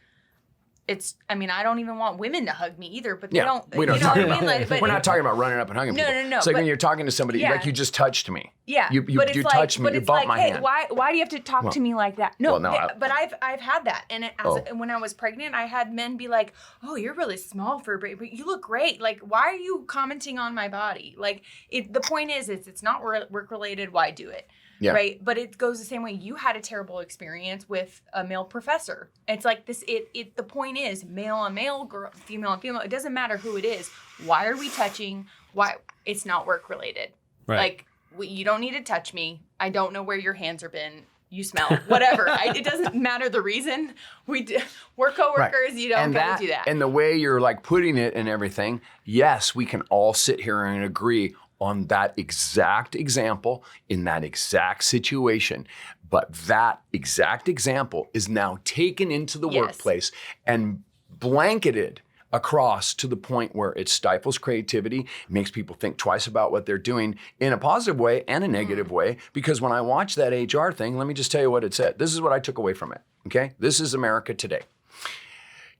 I don't even want women to hug me either, but they don't. we don't you know talk what I about mean? Like, but we're not talking about running up and hugging No, people. no, no, It's like when but- you're talking to somebody, Yeah. like you just touched me. Yeah, You but it's touched me, but you it's bumped like, my hey, hand. why do you have to talk to me like that? No, well, no, but I've had that, and when I was pregnant, I had men be like, "Oh, you're really small for a baby, but you look great. Like, why are you commenting on my body? Like, the point is, it's not work related. Why do it?" Yeah. right? But it goes the same way. You had a terrible experience with a male professor. It's like this. The point is male on male, girl, female on female. It doesn't matter who it is. Why are we touching? Why it's not work related? Right. Like you don't need to touch me. I don't know where your hands have been. You smell whatever. It doesn't matter the reason. We're coworkers. You don't gotta do that. And the way you're like putting it and everything, yes, we can all sit here and agree on that exact example in that exact situation. But that exact example is now taken into the workplace and blanketed across to the point where it stifles creativity, makes people think twice about what they're doing in a positive way and a negative way. Because when I watched that HR thing, let me just tell you what it said. This is what I took away from it, okay? This is America today.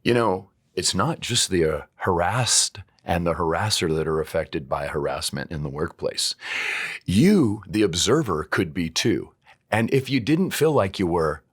You know, it's not just the harassed and the harasser that are affected by harassment in the workplace. You, the observer, could be too. And if you didn't feel like you were,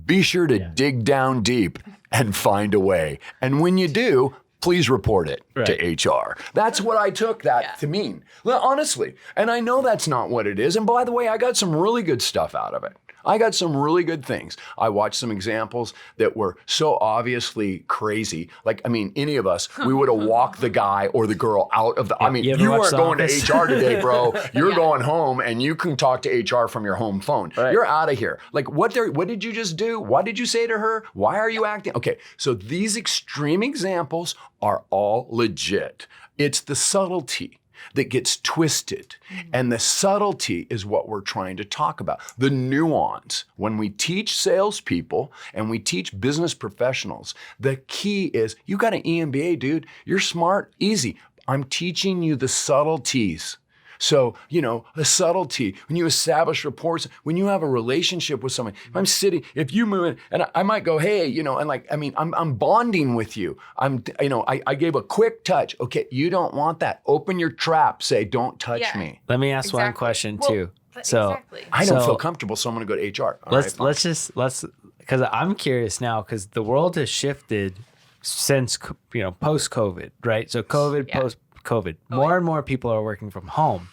be sure to dig down deep and find a way. And when you do, please report it to HR. That's what I took that to mean. Well, honestly. And I know that's not what it is. And by the way, I got some really good stuff out of it. I got some really good things. I watched some examples that were so obviously crazy. Like, I mean, any of us, we would have walked the guy or the girl out of the, I mean, you weren't going to HR today, bro. You're going home and you can talk to HR from your home phone. Right. You're out of here. Like, what did you just do? What did you say to her? Why are you acting? Okay, so these extreme examples are all legit. It's the subtlety that gets twisted. And the subtlety is what we're trying to talk about. The nuance. When we teach salespeople and we teach business professionals, the key is you got an EMBA, dude. You're smart, easy. I'm teaching you the subtleties. So, you know, the subtlety, when you establish reports, when you have a relationship with someone, if I'm sitting, if you move in, and I might go, hey, you know, and like, I mean, I'm bonding with you. I gave a quick touch. Okay, you don't want that. Open your trap. Say, don't touch me. Let me ask one question too. So I don't feel comfortable, so I'm going to go to HR. Let's because I'm curious now because the world has shifted since, you know, post-COVID, right? So post-COVID, more and more people are working from home.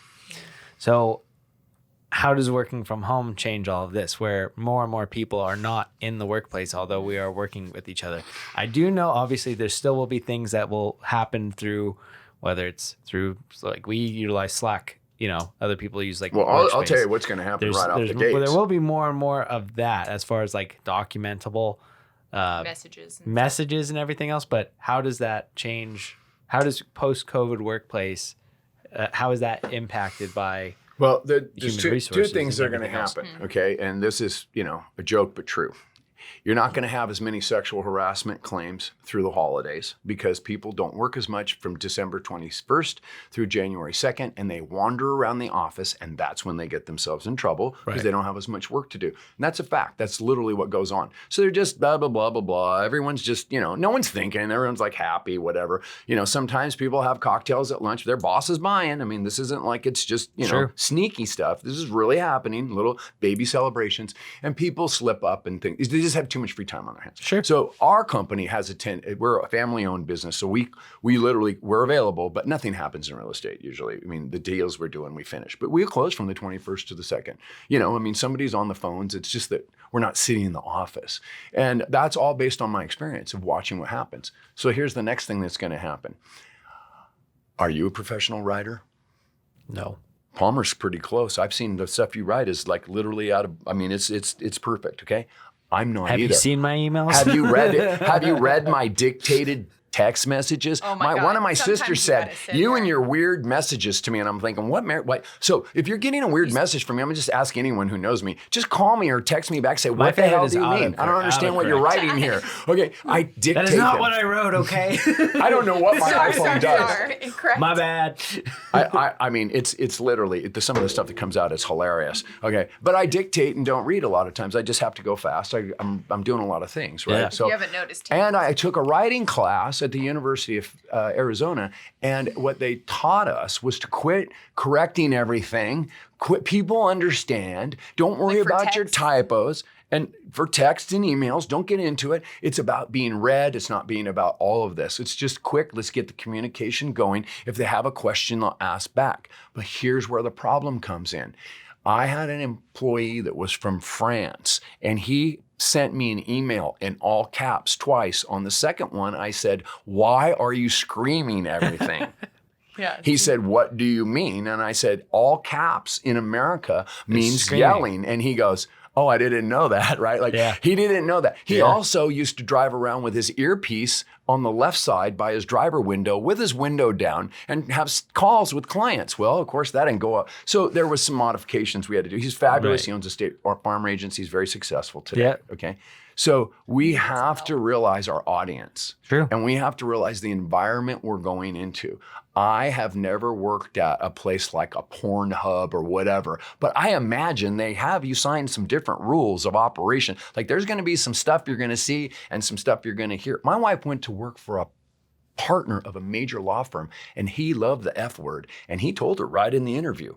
So how does working from home change all of this, where more and more people are not in the workplace, although we are working with each other? I do know, obviously, there still will be things that will happen through, whether it's through, like we utilize Slack, you know, other people use like I'll tell you what's going to happen right off the gate. There will be more and more of that as far as like documentable messages and everything else. But how does that change? How does post-COVID workplace, how is that impacted by there's two things that are going to happen, okay? And this is, you know, a joke, but true. You're not going to have as many sexual harassment claims through the holidays because people don't work as much from December 21st through January 2nd, and they wander around the office, and that's when they get themselves in trouble because they don't have as much work to do. And that's a fact. That's literally what goes on. So they're just blah, blah, blah, blah, blah. Everyone's just, you know, no one's thinking. Everyone's like happy, whatever. You know, sometimes people have cocktails at lunch. Their boss is buying. I mean, this isn't like it's just, you know, sneaky stuff. This is really happening, little baby celebrations, and people slip up and think, they just have too much free time on their hands. Sure. So our company has we're a family-owned business, so we literally, we're available, but nothing happens in real estate usually. I mean, the deals we're doing, we finish. But we close from the 21st to the 2nd. You know, I mean, somebody's on the phones. It's just that we're not sitting in the office. And that's all based on my experience of watching what happens. So here's the next thing that's going to happen. Are you a professional writer? No. Palmer's pretty close. I've seen the stuff you write is like literally out of, I mean, it's perfect, okay? I'm not either. Have you seen my emails? Have you read it? Have you read my dictated text messages? Oh my God. One of my Sometimes sisters said, you and your weird messages to me. And I'm thinking, what? So if you're getting a weird message from me, I'm going to just ask anyone who knows me, just call me or text me back, say, what the hell do you mean? I don't understand what you're writing here. Okay, I dictate That is not them. what I wrote, okay? I don't know what my iPhone does. Incorrect. My bad. I mean, it's literally, some of the stuff that comes out is hilarious. Okay, but I dictate and don't read a lot of times. I just have to go fast. I'm doing a lot of things, right? Yeah. So, you haven't noticed. And I took a writing class at the University of Arizona, and what they taught us was to quit correcting everything. People understand. Don't worry about your typos. And for text and emails, don't get into it. It's about being read. It's not being about all of this. It's just quick. Let's get the communication going. If they have a question, they'll ask back. But here's where the problem comes in. I had an employee that was from France, and he sent me an email in all caps twice. On the second one, I said, "Why are you screaming everything?" Yeah. He said, "What do you mean?" And I said, "All caps in America means screaming. yelling." And he goes, "Oh, I didn't know that," right? Like he didn't know that. He also used to drive around with his earpiece on the left side by his driver window with his window down and have calls with clients. Well, of course, that didn't go up. So there was some modifications we had to do. He's fabulous. Right. He owns a state or farm agency. He's very successful today. Yeah. Okay. So we have to realize our audience. True. And we have to realize the environment we're going into. I have never worked at a place like a Pornhub or whatever, but I imagine they have you sign some different rules of operation. Like there's going to be some stuff you're going to see and some stuff you're going to hear. My wife went to work for a partner of a major law firm, and he loved the F word. And he told her right in the interview,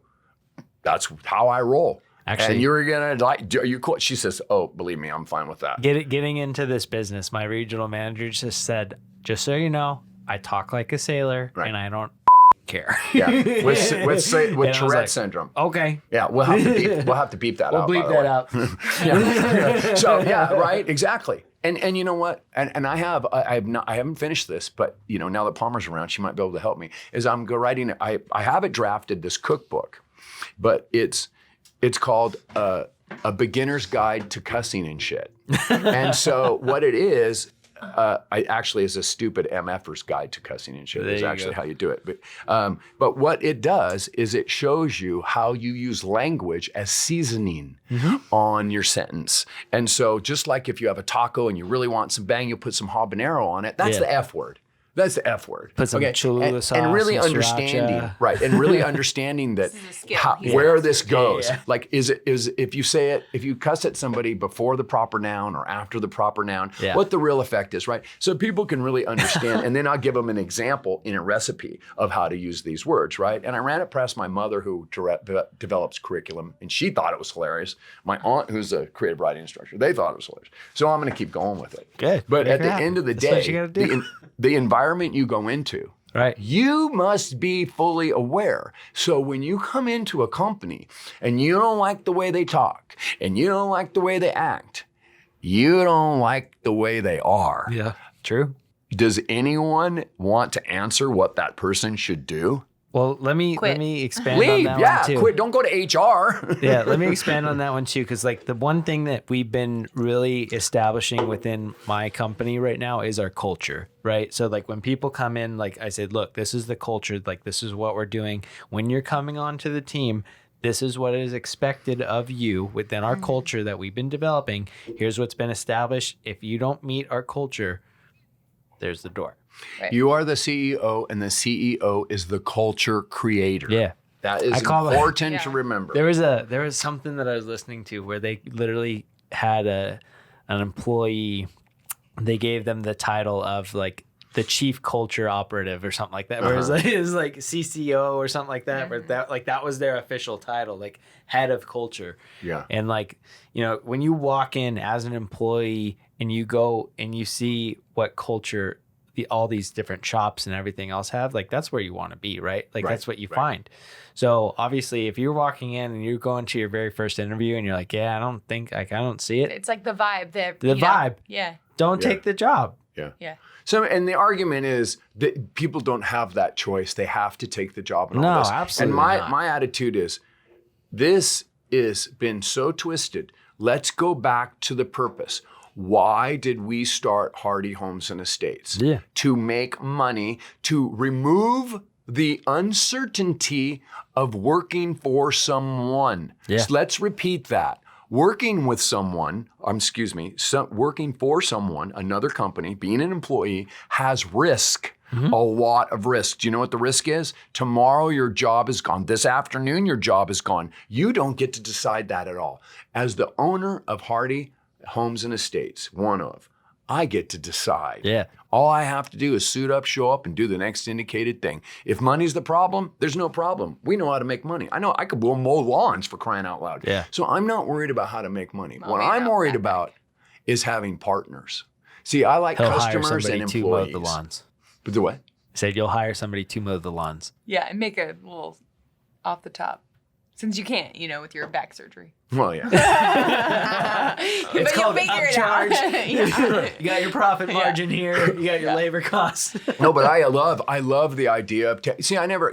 "That's how I roll." Actually, and you're going to like, are you cool? She says, "Oh, believe me, I'm fine with that." Getting into this business, my regional manager just said, "Just so you know, I talk like a sailor and I don't care." Yeah, with Tourette like, syndrome. Okay. Yeah, we'll have to beep that out. We'll bleep that out. Yeah. So yeah, right, exactly. And you know what? And I haven't finished this, but you know, now that Palmer's around, she might be able to help me. Is I'm writing it. I have it drafted, this cookbook, but it's called A Beginner's Guide to Cussing and Shit. And so what it is. I actually is a stupid MFer's guide to cussing and shit. Is actually how you do it. But what it does is it shows you how you use language as seasoning on your sentence. And so just like if you have a taco and you really want some bang, you'll put some habanero on it. That's the F word. That's the F word. Put some Cholula sauce and really and understanding, sriracha. right? And really understanding that where this goes. Like, is if you say it, if you cuss at somebody before the proper noun or after the proper noun, what the real effect is, right? So people can really understand. And then I'll give them an example in a recipe of how to use these words, right? And I ran it past my mother, who develops curriculum, and she thought it was hilarious. My aunt, who's a creative writing instructor, they thought it was hilarious. So I'm going to keep going with it. Good. But at the end of the That's what you day, gotta do. the environment you go into, right, you must be fully aware. So when you come into a company and you don't like the way they talk and you don't like the way they act, you don't like the way they are. Yeah, true. Does anyone want to answer what that person should do? Well, let me expand on that one too. Quit. Don't go to HR. Yeah, let me expand on that one too, because like the one thing that we've been really establishing within my company right now is our culture, right? So like when people come in, like I said, look, this is the culture, like this is what we're doing. When you're coming onto the team, this is what is expected of you within our culture that we've been developing. Here's what's been established. If you don't meet our culture, there's the door. Right. You are the CEO, and the CEO is the culture creator. Yeah. That is important to remember. There was something that I was listening to where they literally had an employee, they gave them the title of like the chief culture operative or something like that. Where it was like CCO or something like that, where that was their official title, like head of culture. Yeah. And like, you know, when you walk in as an employee and you go and you see what culture all these different shops and everything else have, like that's where you want to be, right? Like that's what you find. So obviously if you're walking in and you're going to your very first interview and you're like, yeah, I don't see it. It's like the vibe. The vibe. Yeah. Don't take the job. Yeah. Yeah. So, and the argument is that people don't have that choice. They have to take the job and all this. Absolutely And not. my attitude is, this is been so twisted. Let's go back to the purpose. Why did we start Hardy Homes and Estates? Yeah. To make money, to remove the uncertainty of working for someone. Yeah. So let's repeat that. Working with someone, working for someone, another company, being an employee has risk. A lot of risk. Do you know what the risk is? Tomorrow your job is gone. This afternoon your job is gone. You don't get to decide that at all. As the owner of Hardy Homes and Estates, I get to decide. Yeah. All I have to do is suit up, show up, and do the next indicated thing. If money's the problem, there's no problem. We know how to make money. I know I could mow lawns, for crying out loud. Yeah. So I'm not worried about how to make money. What I'm worried about is having partners. See, I like customers and employees. To mow the lawns. But the what? Said you'll hire somebody to mow the lawns. Yeah, and make a little off the top. Since you can't, with your back surgery. Well, yeah. It's called upcharge. Yeah. You got your profit margin here. You got your labor costs. No, but I love the idea of, see, I never,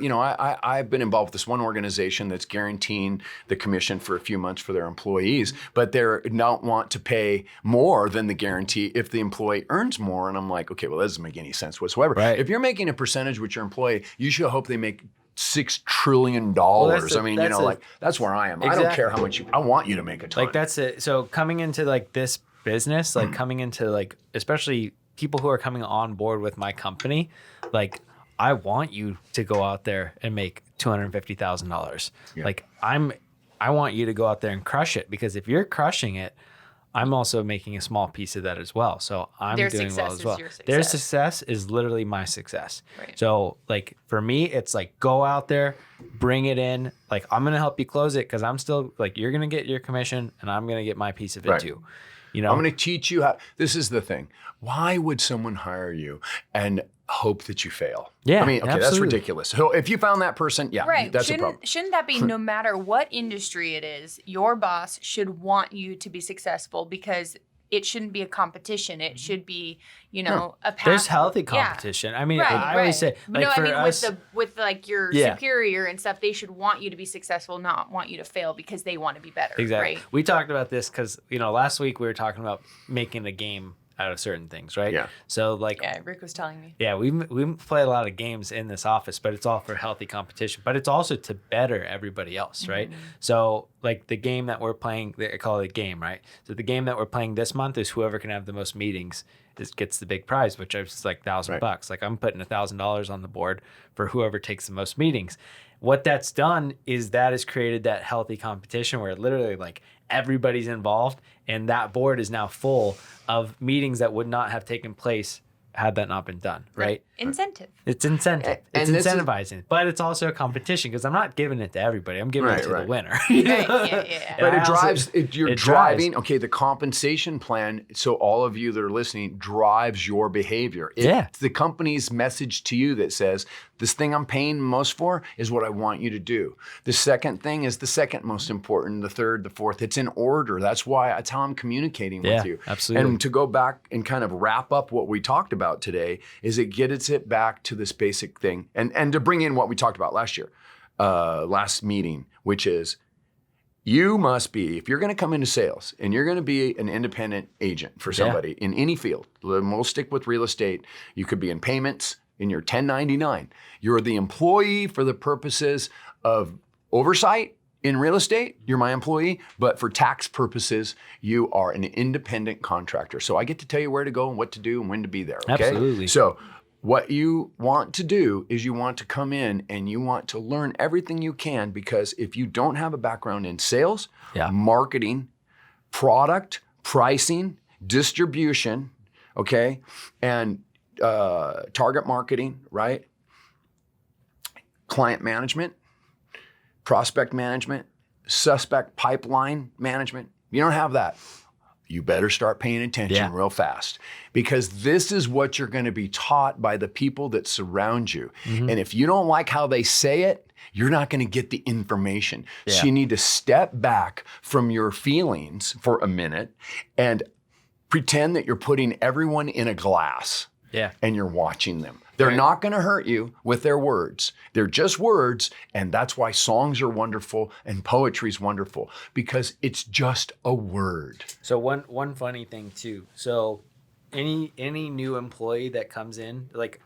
I've been involved with this one organization that's guaranteeing the commission for a few months for their employees, but they don't want to pay more than the guarantee if the employee earns more. And I'm like, okay, well, that doesn't make any sense whatsoever. Right. If you're making a percentage with your employee, you should hope they make $6 trillion. That's where I am. Exactly. I don't care how much I want you to make a ton. Like that's it. So coming into like this business, like coming into like, especially people who are coming on board with my company, like I want you to go out there and make $250,000. Yeah. Like I want you to go out there and crush it, because if you're crushing it, I'm also making a small piece of that as well. So I'm doing well as well. Their success is literally my success. Right. So like for me, it's like go out there, bring it in. Like I'm going to help you close it, because I'm still like, you're going to get your commission and I'm going to get my piece of it too. I'm going to teach you how. This is the thing. Why would someone hire you and hope that you fail? Yeah, I mean, okay, absolutely. That's ridiculous. So if you found that person, that's a problem. Shouldn't that be no matter what industry it is, your boss should want you to be successful, because it shouldn't be a competition. It should be, a path. There's healthy competition. I mean, I always say, like with like your superior and stuff, they should want you to be successful, not want you to fail because they want to be better. Exactly. Right? We talked about this because, last week we were talking about making a game out of certain things, right? Yeah. So like, Rick was telling me. Yeah, we play a lot of games in this office, but it's all for healthy competition. But it's also to better everybody else, right? Mm-hmm. So like the game that we're playing, I call it a game, right? So the game that we're playing this month is whoever can have the most meetings gets the big prize, which is like $1,000. Like I'm putting $1,000 on the board for whoever takes the most meetings. What that's done is that has created that healthy competition where literally like everybody's involved, and that board is now full of meetings that would not have taken place had that not been done, right? Incentive. It's incentive. And It's this is- incentivizing, but it's also a competition, because I'm not giving it to everybody. I'm giving it to the winner. Right, yeah. But it drives. drives, you're driving, okay, the compensation plan, so all of you that are listening, drives your behavior. It's the company's message to you that says, this thing I'm paying most for is what I want you to do. The second thing is the second most important, the third, the fourth. It's in order. That's how I'm communicating with you. Absolutely. And to go back and kind of wrap up what we talked about today is it gets it back to this basic thing. And to bring in what we talked about last meeting, which is you must be, if you're going to come into sales and you're going to be an independent agent for somebody in any field, we'll stick with real estate. You could be in payments, in your 1099. You're the employee for the purposes of oversight. In real estate, you're my employee, but for tax purposes, you are an independent contractor. So I get to tell you where to go and what to do and when to be there, okay? Absolutely. So what you want to do is you want to come in and you want to learn everything you can, because if you don't have a background in sales, marketing, product, pricing, distribution, okay, and target marketing, right? Client management, prospect management, suspect pipeline management. You don't have that. You better start paying attention real fast, because this is what you're going to be taught by the people that surround you. Mm-hmm. And if you don't like how they say it, you're not going to get the information. Yeah. So you need to step back from your feelings for a minute and pretend that you're putting everyone in a glass. Yeah. And you're watching them. They're not going to hurt you with their words. They're just words. And that's why songs are wonderful and poetry is wonderful, because it's just a word. So one funny thing too. So any new employee that comes in, like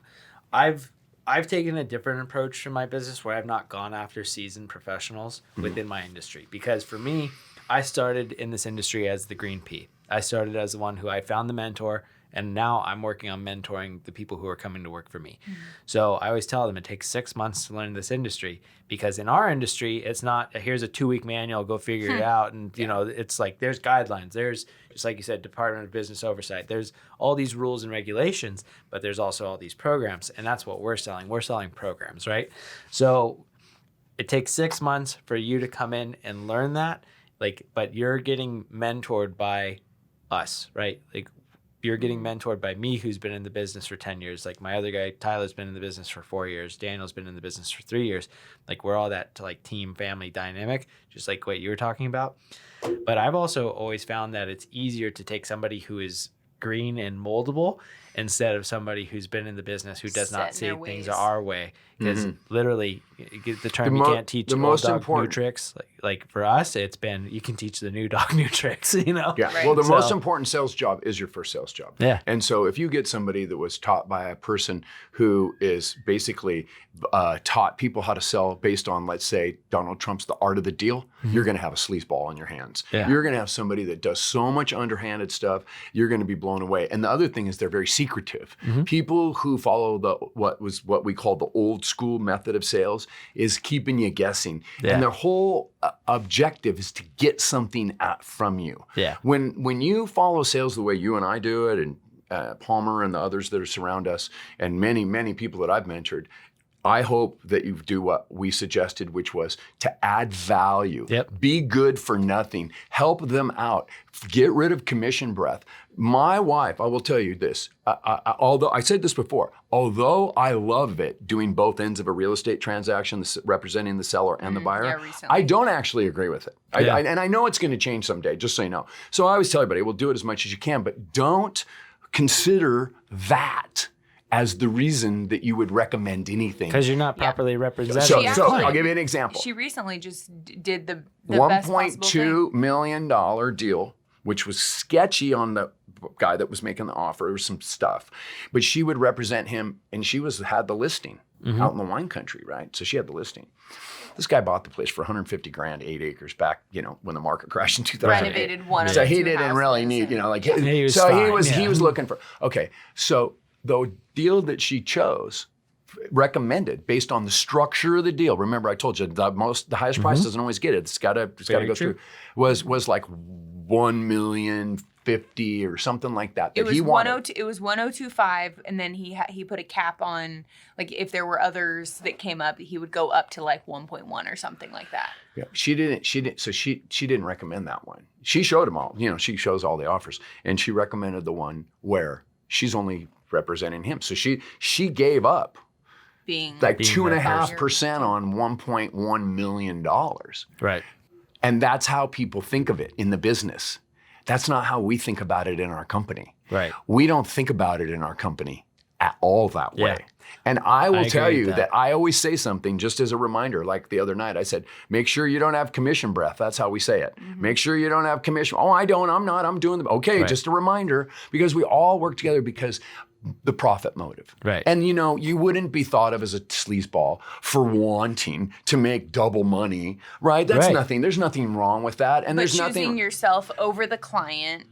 I've taken a different approach to my business where I've not gone after seasoned professionals within my industry, because for me, I started in this industry as the green pea. I started as the one who I found the mentor, and now I'm working on mentoring the people who are coming to work for me. Mm-hmm. So I always tell them it takes 6 months to learn this industry, because in our industry, it's not, here's a 2-week manual, go figure it out. And, it's like, there's guidelines. There's, just like you said, Department of Business Oversight. There's all these rules and regulations, but there's also all these programs. And that's what we're selling. We're selling programs, right? So it takes 6 months for you to come in and learn that, but you're getting mentored by us, right? Like, you're getting mentored by me, who's been in the business for 10 years. Like my other guy, Tyler's been in the business for 4 years. Daniel's been in the business for 3 years. Like we're all that like team family dynamic, just like what you were talking about. But I've also always found that it's easier to take somebody who is green and moldable instead of somebody who's been in the business who does not see things our way. Because literally, the term you can't teach the old dog new tricks. Like for us, it's been you can teach the new dog new tricks. You know. Yeah. Right. Well, the most important sales job is your first sales job. Yeah. And so if you get somebody that was taught by a person who is basically taught people how to sell based on, let's say, Donald Trump's The Art of the Deal, you're going to have a sleazeball in your hands. Yeah. You're going to have somebody that does so much underhanded stuff. You're going to be blown away. And the other thing is they're very secretive. People who follow what we call the old school method of sales is keeping you guessing. Yeah. And their whole objective is to get something from you. Yeah. When you follow sales the way you and I do it, and Palmer and the others that surround us, and many, many people that I've mentored, I hope that you do what we suggested, which was to add value. Yep. Be good for nothing. Help them out. Get rid of commission breath. My wife, I will tell you this, although I said this before, although I love it doing both ends of a real estate transaction, representing the seller and the buyer, I don't actually agree with it. And I know it's going to change someday, just so you know. So I always tell everybody, well, do it as much as you can, but don't consider that as the reason that you would recommend anything. Because you're not properly represented. So I'll give you an example. She recently just did the best possible $1.2 million deal, which was sketchy on the guy that was making the offer. There was some stuff. But she would represent him, and she had the listing out in the wine country, right? So she had the listing. This guy bought the place for $150,000, 8 acres back, when the market crashed in 2008. Renovated one of so the he two didn't houses really need, like. He was so fine, he was looking for. Okay, so the deal that she chose, recommended based on the structure of the deal. Remember, I told you the highest price doesn't always get it. It's got to go through. Was like $1,050,000 or something like that. It was 102. It was 102.5, and then he put a cap on, like, if there were others that came up, he would go up to like 1.1 or something like that. Yeah, she didn't. So she didn't recommend that one. She showed them all. She shows all the offers, and she recommended the one where she's only representing him. So she gave up being 2.5% on $1.1 million. Right. And that's how people think of it in the business. That's not how we think about it in our company. Right. We don't think about it in our company at all that way. And I will tell you that I always say something just as a reminder. Like the other night, I said, make sure you don't have commission breath. That's how we say it. Make sure you don't have commission. Oh, I don't. I'm not. I'm doing the. Okay, just a reminder, because we all work together because the profit motive. Right. And you wouldn't be thought of as a sleazeball for wanting to make double money, right? That's nothing. There's nothing wrong with that. And there's nothing. Choosing yourself over the client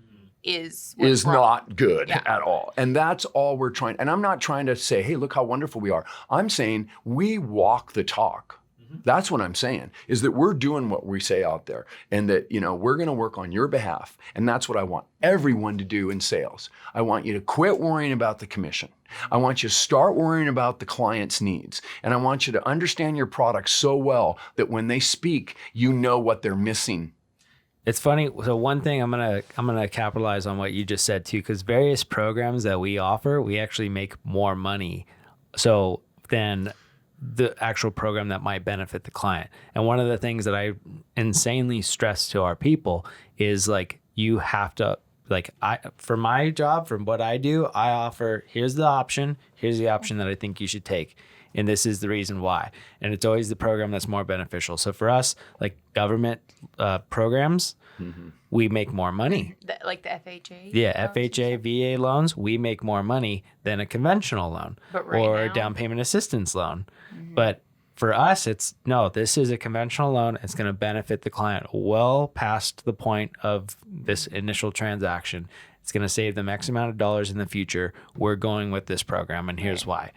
is not good at all. And that's all we're trying. And I'm not trying to say, hey, look how wonderful we are. I'm saying we walk the talk. That's what I'm saying, is that we're doing what we say out there, and that, we're going to work on your behalf. And that's what I want everyone to do in sales. I want you to quit worrying about the commission. I want you to start worrying about the client's needs. And I want you to understand your product so well that when they speak, you know what they're missing. It's funny. So one thing I'm gonna capitalize on what you just said too, because various programs that we offer, we actually make more money than the actual program that might benefit the client. And one of the things that I insanely stress to our people is, like, you have to, for my job, from what I do, I offer, here's the option that I think you should take. And this is the reason why. And it's always the program that's more beneficial. So for us, like government programs, we make more money. Like the FHA? Yeah, FHA, VA loans, we make more money than a conventional loan or a down payment assistance loan. But for us, this is a conventional loan. It's going to benefit the client well past the point of this initial transaction. It's going to save them X amount of dollars in the future. We're going with this program, and here's why.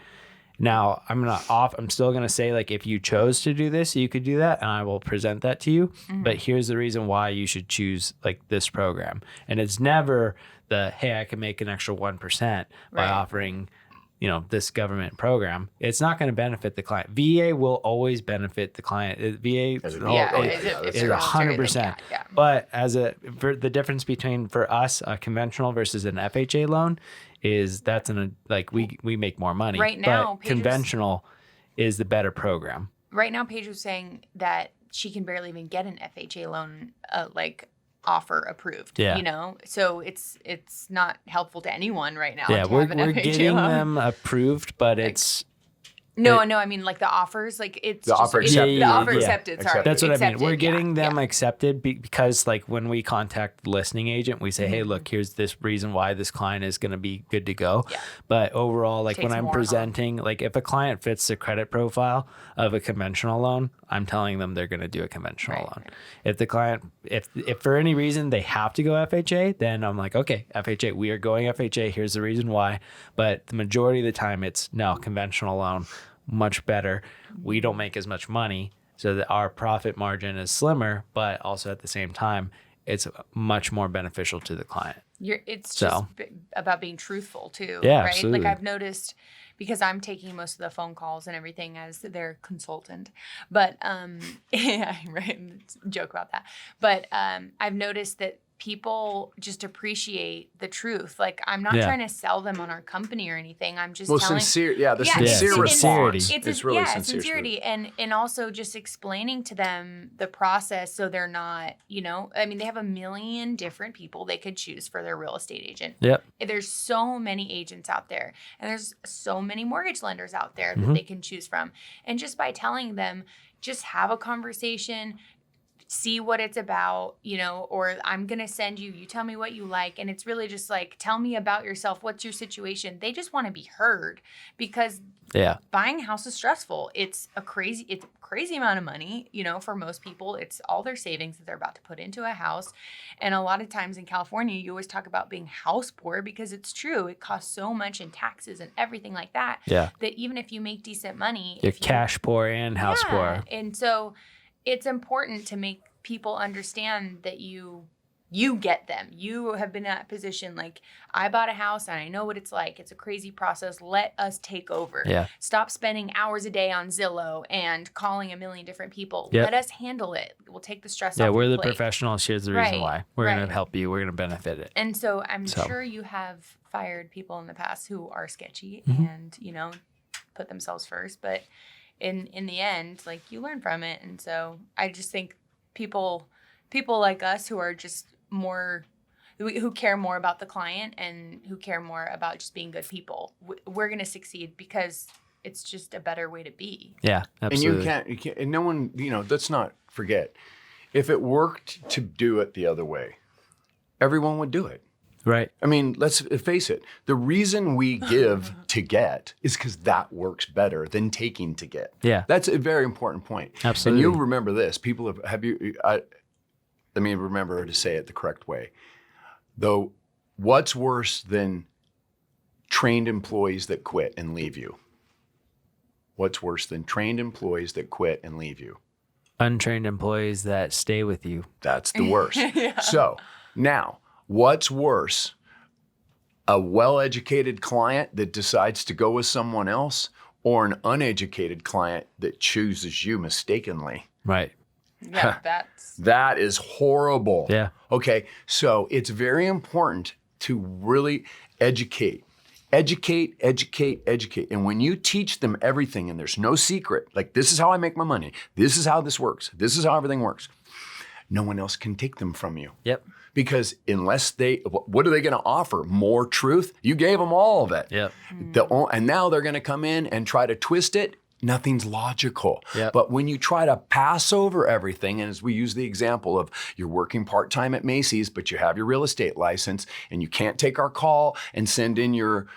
Now, I'm still going to say, like, if you chose to do this, you could do that, and I will present that to you. But here's the reason why you should choose, like, this program. And it's never hey, I can make an extra 1% by offering this government program, it's not going to benefit the client. VA will always benefit the client. VA is 100%. Yeah. But for the difference between for us a conventional versus an FHA loan is we make more money. Right now, but conventional is the better program. Right now, Paige was saying that she can barely even get an FHA loan offer approved. Yeah. So it's not helpful to anyone right now. Yeah, to we're have an FHA getting loan. them approved, but it's No, I mean like the offers, like it's The just, offer it's- accepted. The offer Yeah. accepted. Sorry, that's what I mean. We're accepted, getting them yeah. accepted because like when we contact the listing agent, we say, hey, look, here's this reason why this client is going to be good to go. Yeah. But overall, like when Takes I'm more, presenting, like if a client fits the credit profile of a conventional loan, I'm telling them they're going to do a conventional loan. Right. If the client, if for any reason they have to go FHA, then I'm like, okay, FHA, we are going FHA. Here's the reason why. But the majority of the time it's no, conventional loan, much better. We don't make as much money, so that our profit margin is slimmer, but also at the same time, it's much more beneficial to the client. It's just about being truthful too. Yeah, right? absolutely. Like I've noticed, because I'm taking most of the phone calls and everything as their consultant. But yeah, right. Joke about that. But I've noticed that people just appreciate the truth. Like I'm not trying to sell them on our company or anything. I'm just telling sincere. Yeah, the Yeah, sincere it's- response. It's It's really sincere. sincerity, and also just explaining to them the process so they're not, I mean, they have a million different people they could choose for their real estate agent. Yep. There's so many agents out there, and there's so many mortgage lenders out there that they can choose from. And just by telling them, just have a conversation, see what it's about, or I'm going to send you tell me what you like. And it's really just like, tell me about yourself. What's your situation? They just want to be heard, because buying a house is stressful. It's a crazy amount of money, for most people. It's all their savings that they're about to put into a house. And a lot of times in California, you always talk about being house poor, because it's true. It costs so much in taxes and everything like that. Yeah. That even if you make decent money, You're cash poor and house poor. And so it's important to make people understand that you get them. You have been in that position. Like, I bought a house and I know what it's like. It's a crazy process. Let us take over. Yeah. Stop spending hours a day on Zillow and calling a million different people. Yep. Let us handle it. We'll take the stress off Yeah, your we're the plate. professionals. Here's the reason Right, why. We're right. going to help you. We're going to benefit it. And so I'm sure you have fired people in the past who are sketchy and, put themselves first. But in the end, like, you learn from it. And so I just think people like us who are just who care more about the client and who care more about just being good people, we're going to succeed, because it's just a better way to be. Yeah, absolutely. And you can't, and no one, let's not forget, if it worked to do it the other way, everyone would do it. Right. I mean, let's face it. The reason we give to get is because that works better than taking to get. Yeah. That's a very important point. Absolutely. And you remember this. People let me remember to say it the correct way. Though, what's worse than trained employees that quit and leave you? What's worse than trained employees that quit and leave you? Untrained employees that stay with you. That's the worst. So now, what's worse? A well-educated client that decides to go with someone else, or an uneducated client that chooses you mistakenly? Right. Yeah, That is horrible. Yeah. Okay, so it's very important to really educate. And when you teach them everything, and there's no secret, like, this is how I make my money, this is how this works, this is how everything works, no one else can take them from you. Yep. Because unless what are they going to offer? More truth? You gave them all of it. Yep. And now they're going to come in and try to twist it. Nothing's logical. Yep. But when you try to pass over everything, and as we use the example of you're working part-time at Macy's, but you have your real estate license and you can't take our call and send in your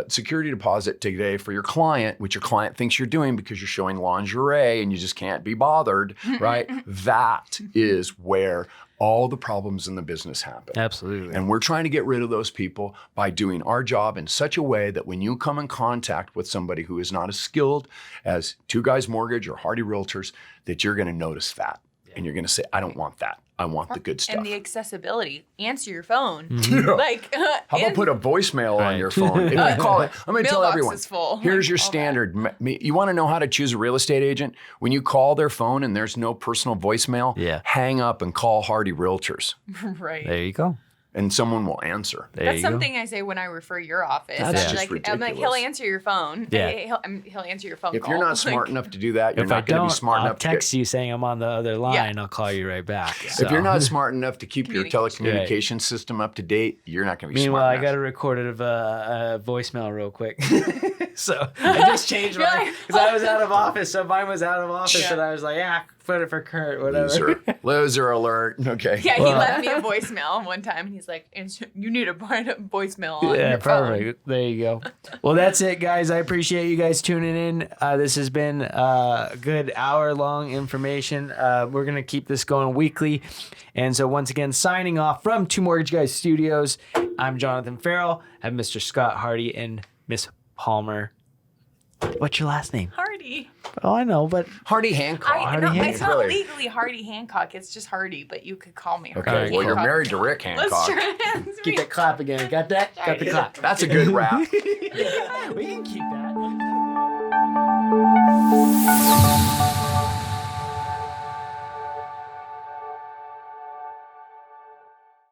security deposit today for your client, which your client thinks you're doing because you're showing lingerie and you just can't be bothered, right? That is where all the problems in the business happen. Absolutely. And we're trying to get rid of those people by doing our job in such a way that when you come in contact with somebody who is not as skilled as Two Guys Mortgage or Hardy Realtors, that you're going to notice that. And you're going to say, I don't want that. I want the good stuff. And the accessibility. Answer your phone. Mm-hmm. Like, How about put a voicemail on Right. your phone? If you call it, I'm going to tell Mailbox everyone. is full. Here's Like, your all standard. You want to know how to choose a real estate agent? When you call their phone and there's no personal voicemail, Yeah. hang up and call Hardy Realtors, right. There you go. and someone will answer. There That's you go. something I say when I refer your office. That's I'm just like, I'm like, he'll ridiculous. answer your phone. Yeah. He'll answer your phone If call. you're not smart Like, enough to do that, you're If I not going to don't, be smart I'll enough to text you saying I'm on the other line. I'll call you right back. If you're not smart enough to keep your Communication. telecommunication system up to date, you're not going to be Meanwhile, smart I got enough. to record a voicemail real quick. So I just changed You're mine like, because I was out of office. So mine was out of office, Yeah. and I was like, put it for current, whatever. Loser alert. Okay. Yeah, he Well, left me a voicemail one time, and he's like, "You need to put a voicemail on Yeah, your phone." perfect. There you go. Well, that's it, guys. I appreciate you guys tuning in. This has been a good hour-long information. We're going to keep this going weekly. And so once again, signing off from Two Mortgage Guys Studios, I'm Jonathan Ferrell. I have Mr. Scott Hardy and Miss Palmer. What's your last name? Hardy. Oh, I know, but Hardy Hancock. Hardy It's Hancock. not Really? legally Hardy Hancock. It's just Hardy, but you could call me Hardy. Okay, Alright, well, you're Hancock. married to Rick Hancock. Let's try it. keep that clap again. Got that? Got the clap. That's a good rap. We can keep that.